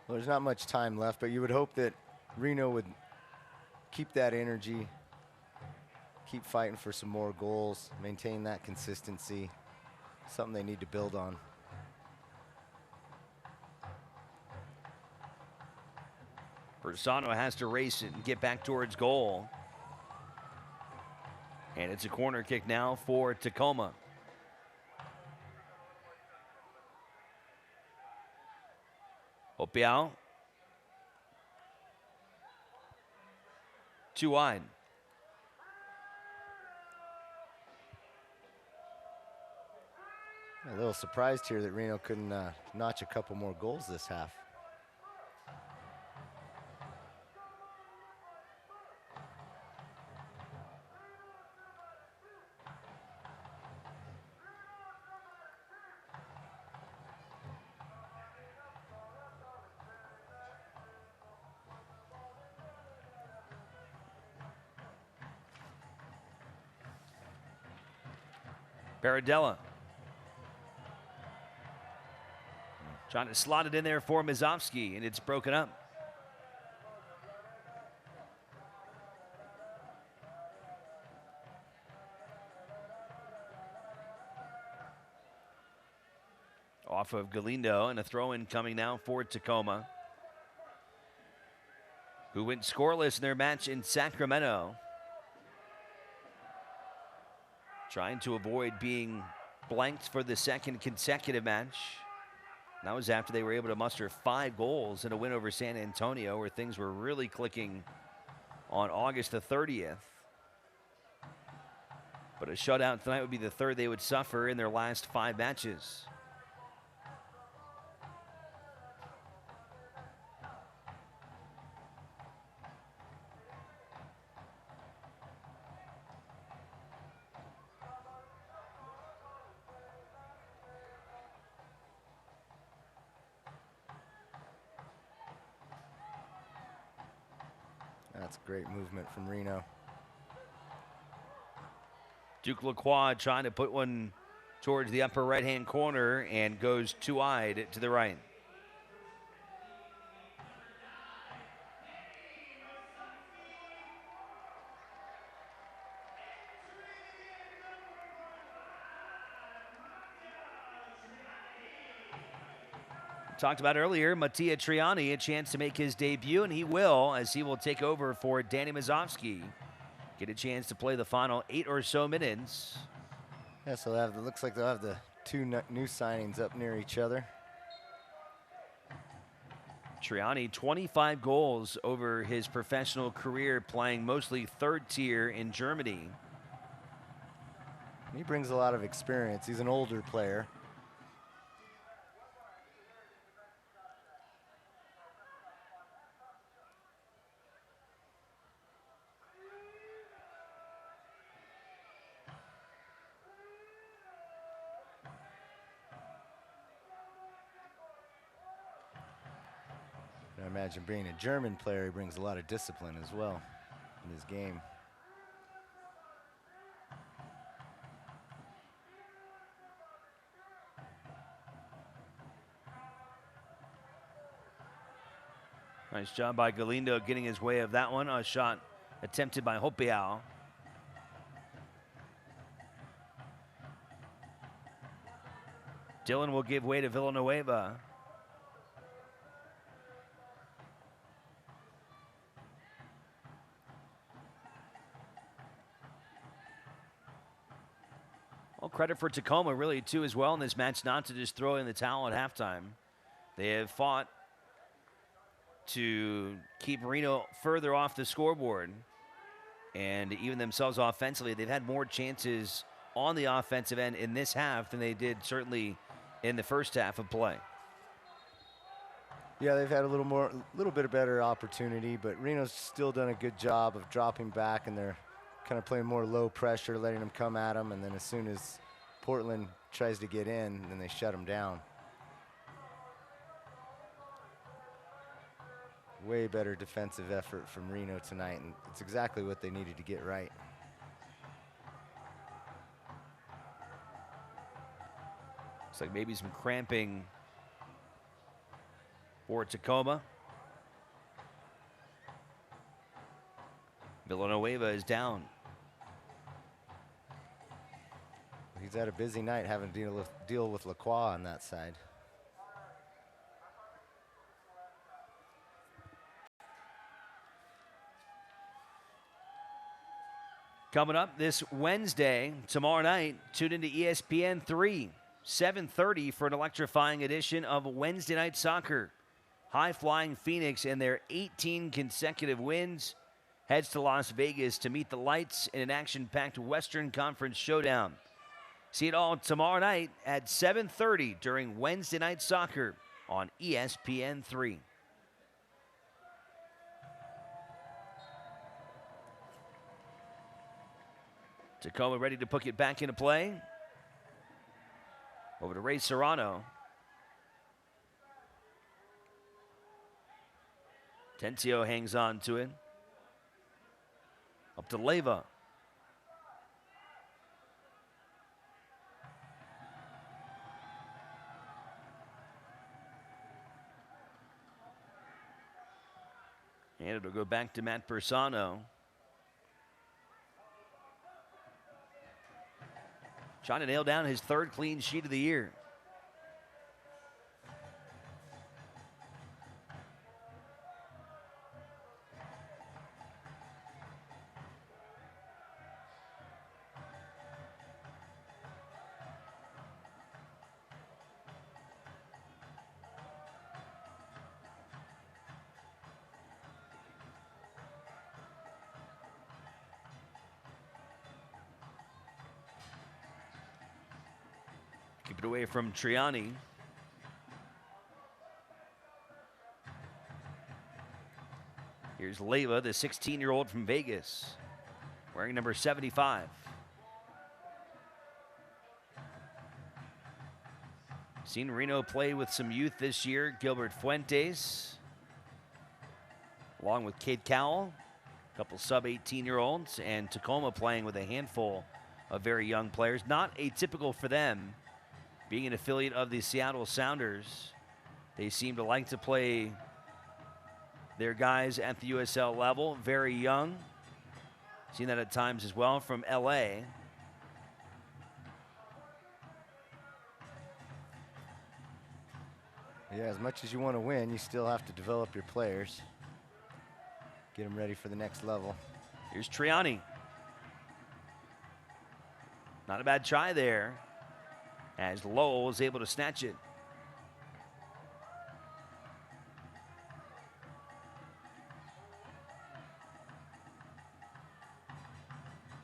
Well, there's not much time left, but you would hope that Reno would keep that energy, keep fighting for some more goals, maintain that consistency, something they need to build on. Sano has to race it and get back towards goal. And it's a corner kick now for Tacoma. Opiao. 2 wide. A little surprised here that Reno couldn't notch a couple more goals this half. Paradella. Trying to slot it in there for Zovsky, and it's broken up. Off of Galindo, and a throw-in coming now for Tacoma, who went scoreless in their match in Sacramento. Trying to avoid being blanked for the second consecutive match. That was after they were able to muster 5 goals in a win over San Antonio, where things were really clicking on August the 30th. But a shutout tonight would be the third they would suffer in their last 5 matches. That's great movement from Reno. Duke Lacroix trying to put one towards the upper right-hand corner and goes 2 wide to the right. Talked about earlier, Mattia Triani, a chance to make his debut, and he will, as he will take over for Danny Zovsky. Get a chance to play the final 8 or so minutes. Yeah, so it looks like they'll have the 2 new signings up near each other. Triani, 25 goals over his professional career, playing mostly 3rd tier in Germany. He brings a lot of experience. He's an older player. I imagine being a German player, he brings a lot of discipline as well in his game. Nice job by Galindo getting his way of that one. A shot attempted by Hopiao. Dylan will give way to Villanueva. Well, credit for Tacoma, really, too, as well in this match, not to just throw in the towel at halftime. They have fought to keep Reno further off the scoreboard. And even themselves offensively, they've had more chances on the offensive end in this half than they did certainly in the first half of play. Yeah, they've had a little bit of better opportunity, but Reno's still done a good job of dropping back, and they're kind of playing more low pressure, letting them come at them, and then as soon as Portland tries to get in, then they shut them down. Way better defensive effort from Reno tonight, and it's exactly what they needed to get right. Looks like maybe some cramping for Tacoma. Villanueva is down. He's had a busy night having to deal with Lacroix on that side. Coming up this Wednesday, tomorrow night, tune into ESPN 3, 7:30 for an electrifying edition of Wednesday Night Soccer. High-flying Phoenix and their 18 consecutive wins heads to Las Vegas to meet the lights in an action-packed Western Conference showdown. See it all tomorrow night at 7:30 during Wednesday Night Soccer on ESPN 3. Tacoma ready to put it back into play. Over to Ray Serrano. Atencio hangs on to it. Up to Leyva. And it'll go back to Matt Persano. Trying to nail down his third clean sheet of the year. Keep it away from Triani. Here's Leyva, the 16-year-old from Vegas, wearing number 75. Seen Reno play with some youth this year. Gilbert Fuentes, along with Cade Cowell, a couple sub-18-year-olds, and Tacoma playing with a handful of very young players. Not atypical for them, being an affiliate of the Seattle Sounders. They seem to like to play their guys at the USL level, very young. Seen that at times as well from LA. Yeah, as much as you want to win, you still have to develop your players. Get them ready for the next level. Here's Triani. Not a bad try there, as Lowell is able to snatch it.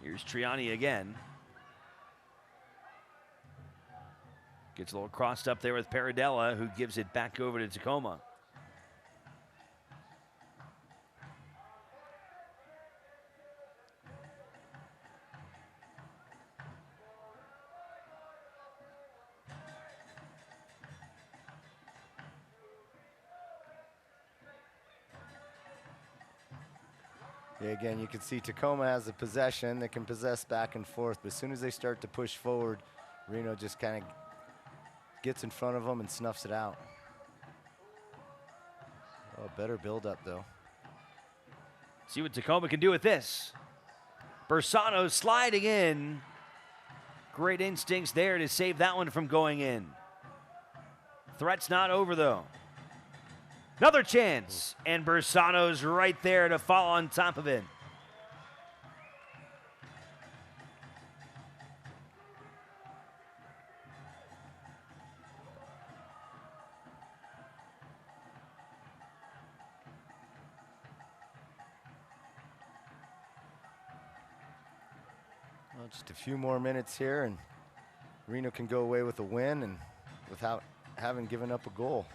Here's Triani again. Gets a little crossed up there with Paradella, who gives it back over to Tacoma. Yeah, again, you can see Tacoma has the possession. They can possess back and forth, but as soon as they start to push forward, Reno just kind of gets in front of them and snuffs it out. Oh, better build up, though. See what Tacoma can do with this. Bersano sliding in. Great instincts there to save that one from going in. Threat's not over, though. Another chance, and Bersano's right there to fall on top of it. Well, just a few more minutes here, and Reno can go away with a win and without having given up a goal.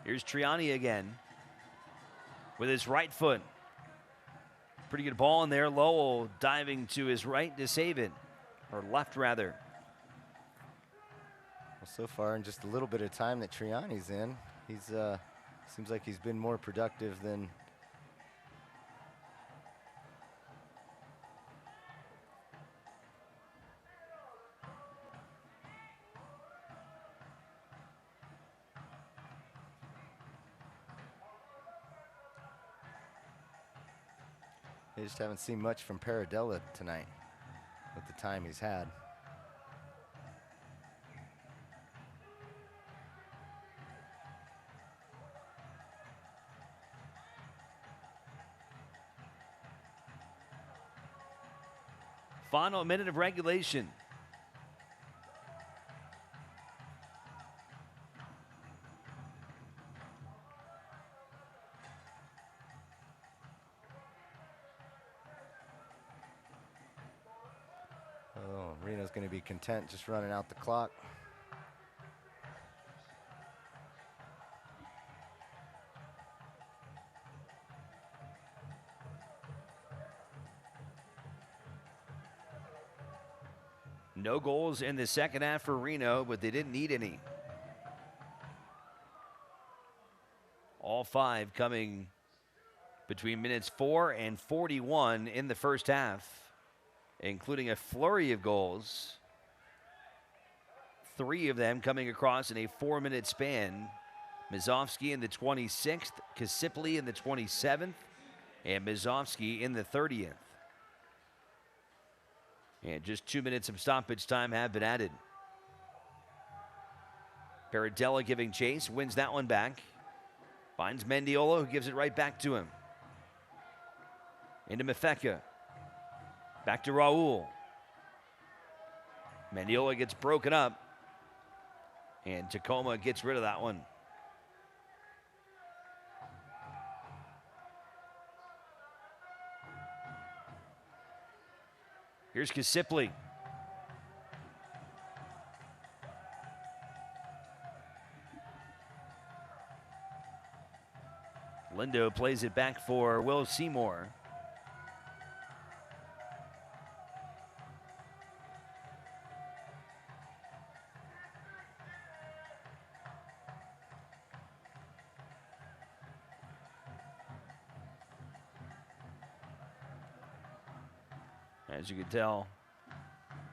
Here's Triani again with his right foot. Pretty good ball in there. Lowell diving to his right to save it, or left rather. Well, so far in just a little bit of time that Triani's in, he's seems like he's been more productive than they just haven't seen much from Paradella tonight with the time he's had. Final minute of regulation. Oh, Reno's going to be content just running out the clock. No goals in the second half for Reno, but they didn't need any. All 5 coming between minutes 4 and 41 in the first half, including a flurry of goals. 3 of them coming across in a 4-minute span. Zovsky in the 26th, Kasipli in the 27th, and Zovsky in the 30th. And just 2 minutes of stoppage time have been added. Paradella giving chase, wins that one back. Finds Mendiola, who gives it right back to him. Into Mefeka. Back to Raul. Mendiola gets broken up. And Tacoma gets rid of that one. Here's Kasipli. Lindo plays it back for Will Seymour. As you can tell,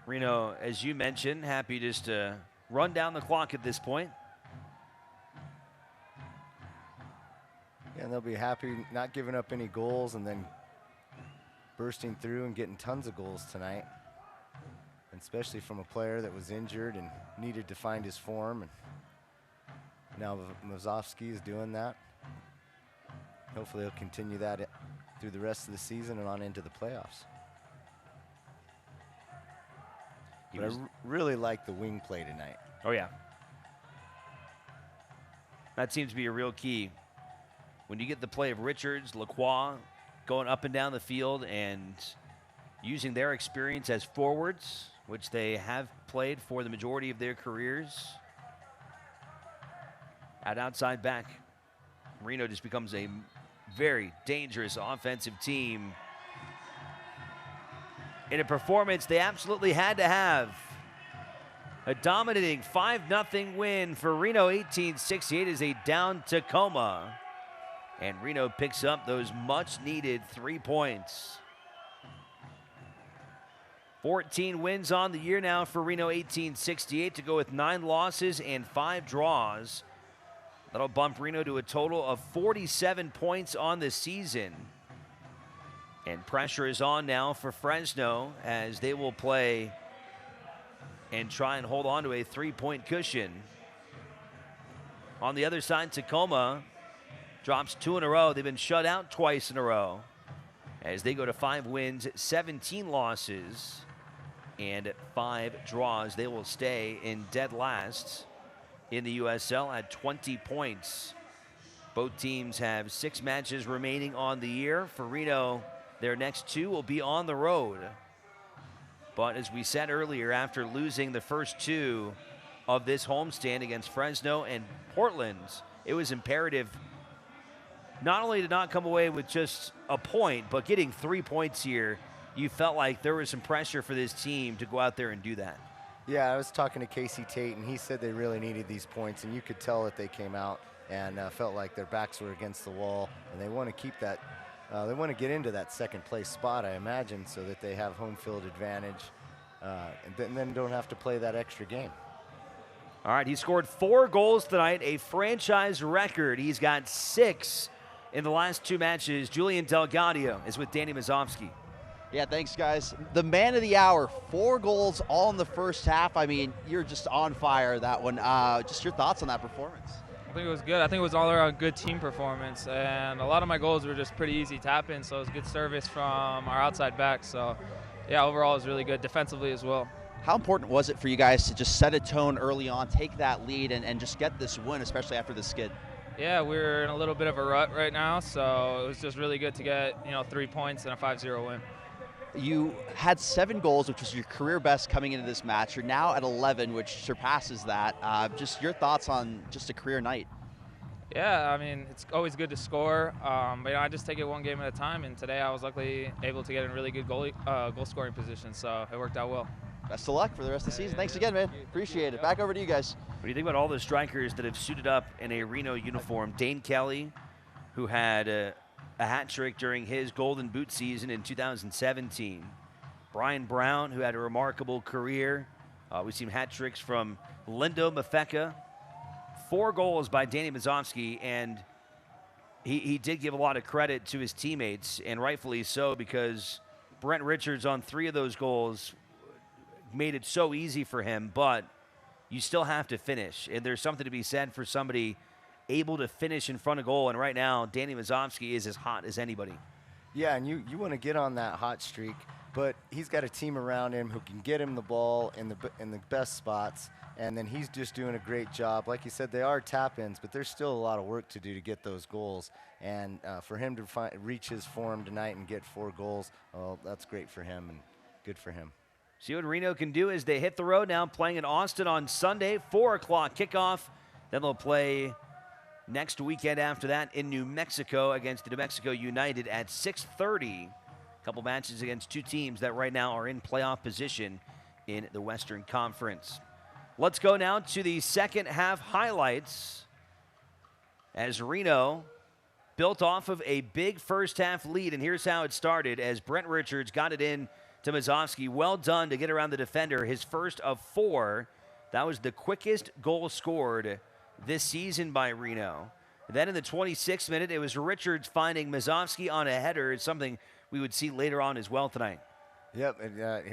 Reno, as you mentioned, happy just to run down the clock at this point. Yeah, and they'll be happy not giving up any goals and then bursting through and getting tons of goals tonight. And especially from a player that was injured and needed to find his form. And now Zovsky is doing that. Hopefully he'll continue that through the rest of the season and on into the playoffs. But I really like the wing play tonight. Oh, yeah. That seems to be a real key. When you get the play of Richards, Lacroix going up and down the field and using their experience as forwards, which they have played for the majority of their careers, at outside back, Reno just becomes a very dangerous offensive team in a performance they absolutely had to have. A dominating 5-0 win for Reno 1868 as they down Tacoma. And Reno picks up those much-needed 3 points. 14 wins on the year now for Reno 1868 to go with 9 losses and 5 draws. That'll bump Reno to a total of 47 points on the season. And pressure is on now for Fresno as they will play and try and hold on to a 3-point cushion. On the other side, Tacoma drops 2 in a row. They've been shut out twice in a row as they go to 5 wins, 17 losses, and 5 draws. They will stay in dead last in the USL at 20 points. Both teams have 6 matches remaining on the year. For Reno, their next 2 will be on the road. But as we said earlier, after losing the first two of this homestand against Fresno and Portland, it was imperative not only to not come away with just a point, but getting 3 points here. You felt like there was some pressure for this team to go out there and do that. Yeah, I was talking to Casey Tate, and he said they really needed these points, and you could tell that they came out and felt like their backs were against the wall, and they want to keep that. They want to get into that second place spot, I imagine, so that they have home field advantage and then don't have to play that extra game. All right, he scored 4 goals tonight, a franchise record. He's got 6 in the last 2 matches. Julian Delgadio is with Danny Zovsky. Yeah, thanks, guys. The man of the hour, 4 goals all in the first half. I mean, you're just on fire, that one. Just your thoughts on that performance? I think it was good. I think it was all around good team performance, and a lot of my goals were just pretty easy tap-ins, so it was good service from our outside backs. So, yeah, overall it was really good, defensively as well. How important was it for you guys to just set a tone early on, take that lead, and just get this win, especially after the skid? Yeah, we're in a little bit of a rut right now, so it was just really good to get 3 points and a 5-0 win. You had 7 goals, which was your career best coming into this match. You're now at 11, which surpasses that. Just your thoughts on just a career night. Yeah, I mean, it's always good to score, but I just take it one game at a time, and today I was luckily able to get in really good goal scoring position, so it worked out well. Best of luck for the rest of the season. Thanks again, man. Appreciate it. Back over to you guys. What do you think about all the strikers that have suited up in a Reno uniform? Dane Kelly, who had a hat trick during his Golden Boot season in 2017. Brian Brown, who had a remarkable career. We've seen hat tricks from Lindo Mafeka. 4 goals by Danny Zovsky, and he did give a lot of credit to his teammates, and rightfully so, because Brent Richards on 3 of those goals made it so easy for him, but you still have to finish. And there's something to be said for somebody able to finish in front of goal, and right now Danny Zovsky is as hot as anybody. Yeah, and you want to get on that hot streak, but he's got a team around him who can get him the ball in the best spots, and then he's just doing a great job. Like you said, they are tap-ins, but there's still a lot of work to do to get those goals, and for him to reach his form tonight and get 4 goals, well, that's great for him and good for him. See what Reno can do as they hit the road now, playing in Austin on Sunday, 4 o'clock kickoff. Then they'll play next weekend after that in New Mexico against the New Mexico United at 6:30. A couple matches against 2 teams that right now are in playoff position in the Western Conference. Let's go now to the second half highlights as Reno built off of a big first half lead, and here's how it started as Brent Richards got it in to Zovsky. Well done to get around the defender, his first of 4. That was the quickest goal scored this season by Reno. Then in the 26th minute, it was Richards finding Zovsky on a header. It's something we would see later on as well tonight. Yep, and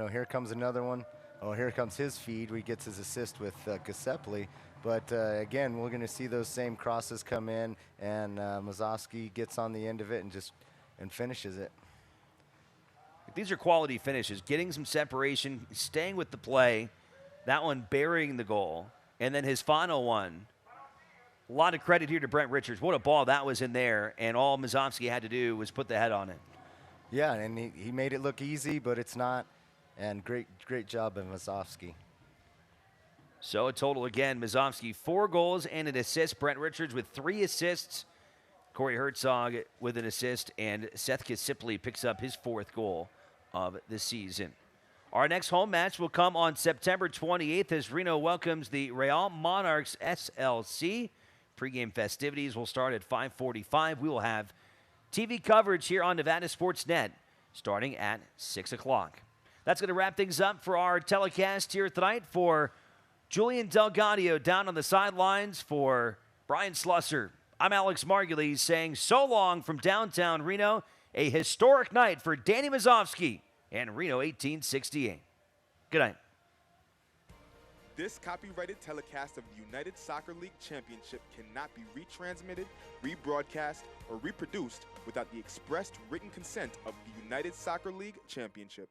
here comes another one. Oh, here comes his feed. He gets his assist with Giuseppe. But again, we're going to see those same crosses come in, and Zovsky gets on the end of it and finishes it. These are quality finishes, getting some separation, staying with the play, that one burying the goal, and then his final one. A lot of credit here to Brent Richards. What a ball that was in there, and all Zovsky had to do was put the head on it. Yeah, and he made it look easy, but it's not, and great job of Zovsky. So a total again, Zovsky 4 goals and an assist. Brent Richards with 3 assists. Cory Hertzog with an assist, and Seth Giuseppe picks up his 4th goal of the season. Our next home match will come on September 28th as Reno welcomes the Real Monarchs SLC. Pre-game festivities will start at 5:45. We will have TV coverage here on Nevada Sports Net starting at 6 o'clock. That's going to wrap things up for our telecast here tonight. For Julian Delgadio down on the sidelines, for Brian Slusser, I'm Alex Margulies saying so long from downtown Reno. A historic night for Danny Zovsky and Reno 1868. Good night. This copyrighted telecast of the United Soccer League Championship cannot be retransmitted, rebroadcast, or reproduced without the expressed written consent of the United Soccer League Championship.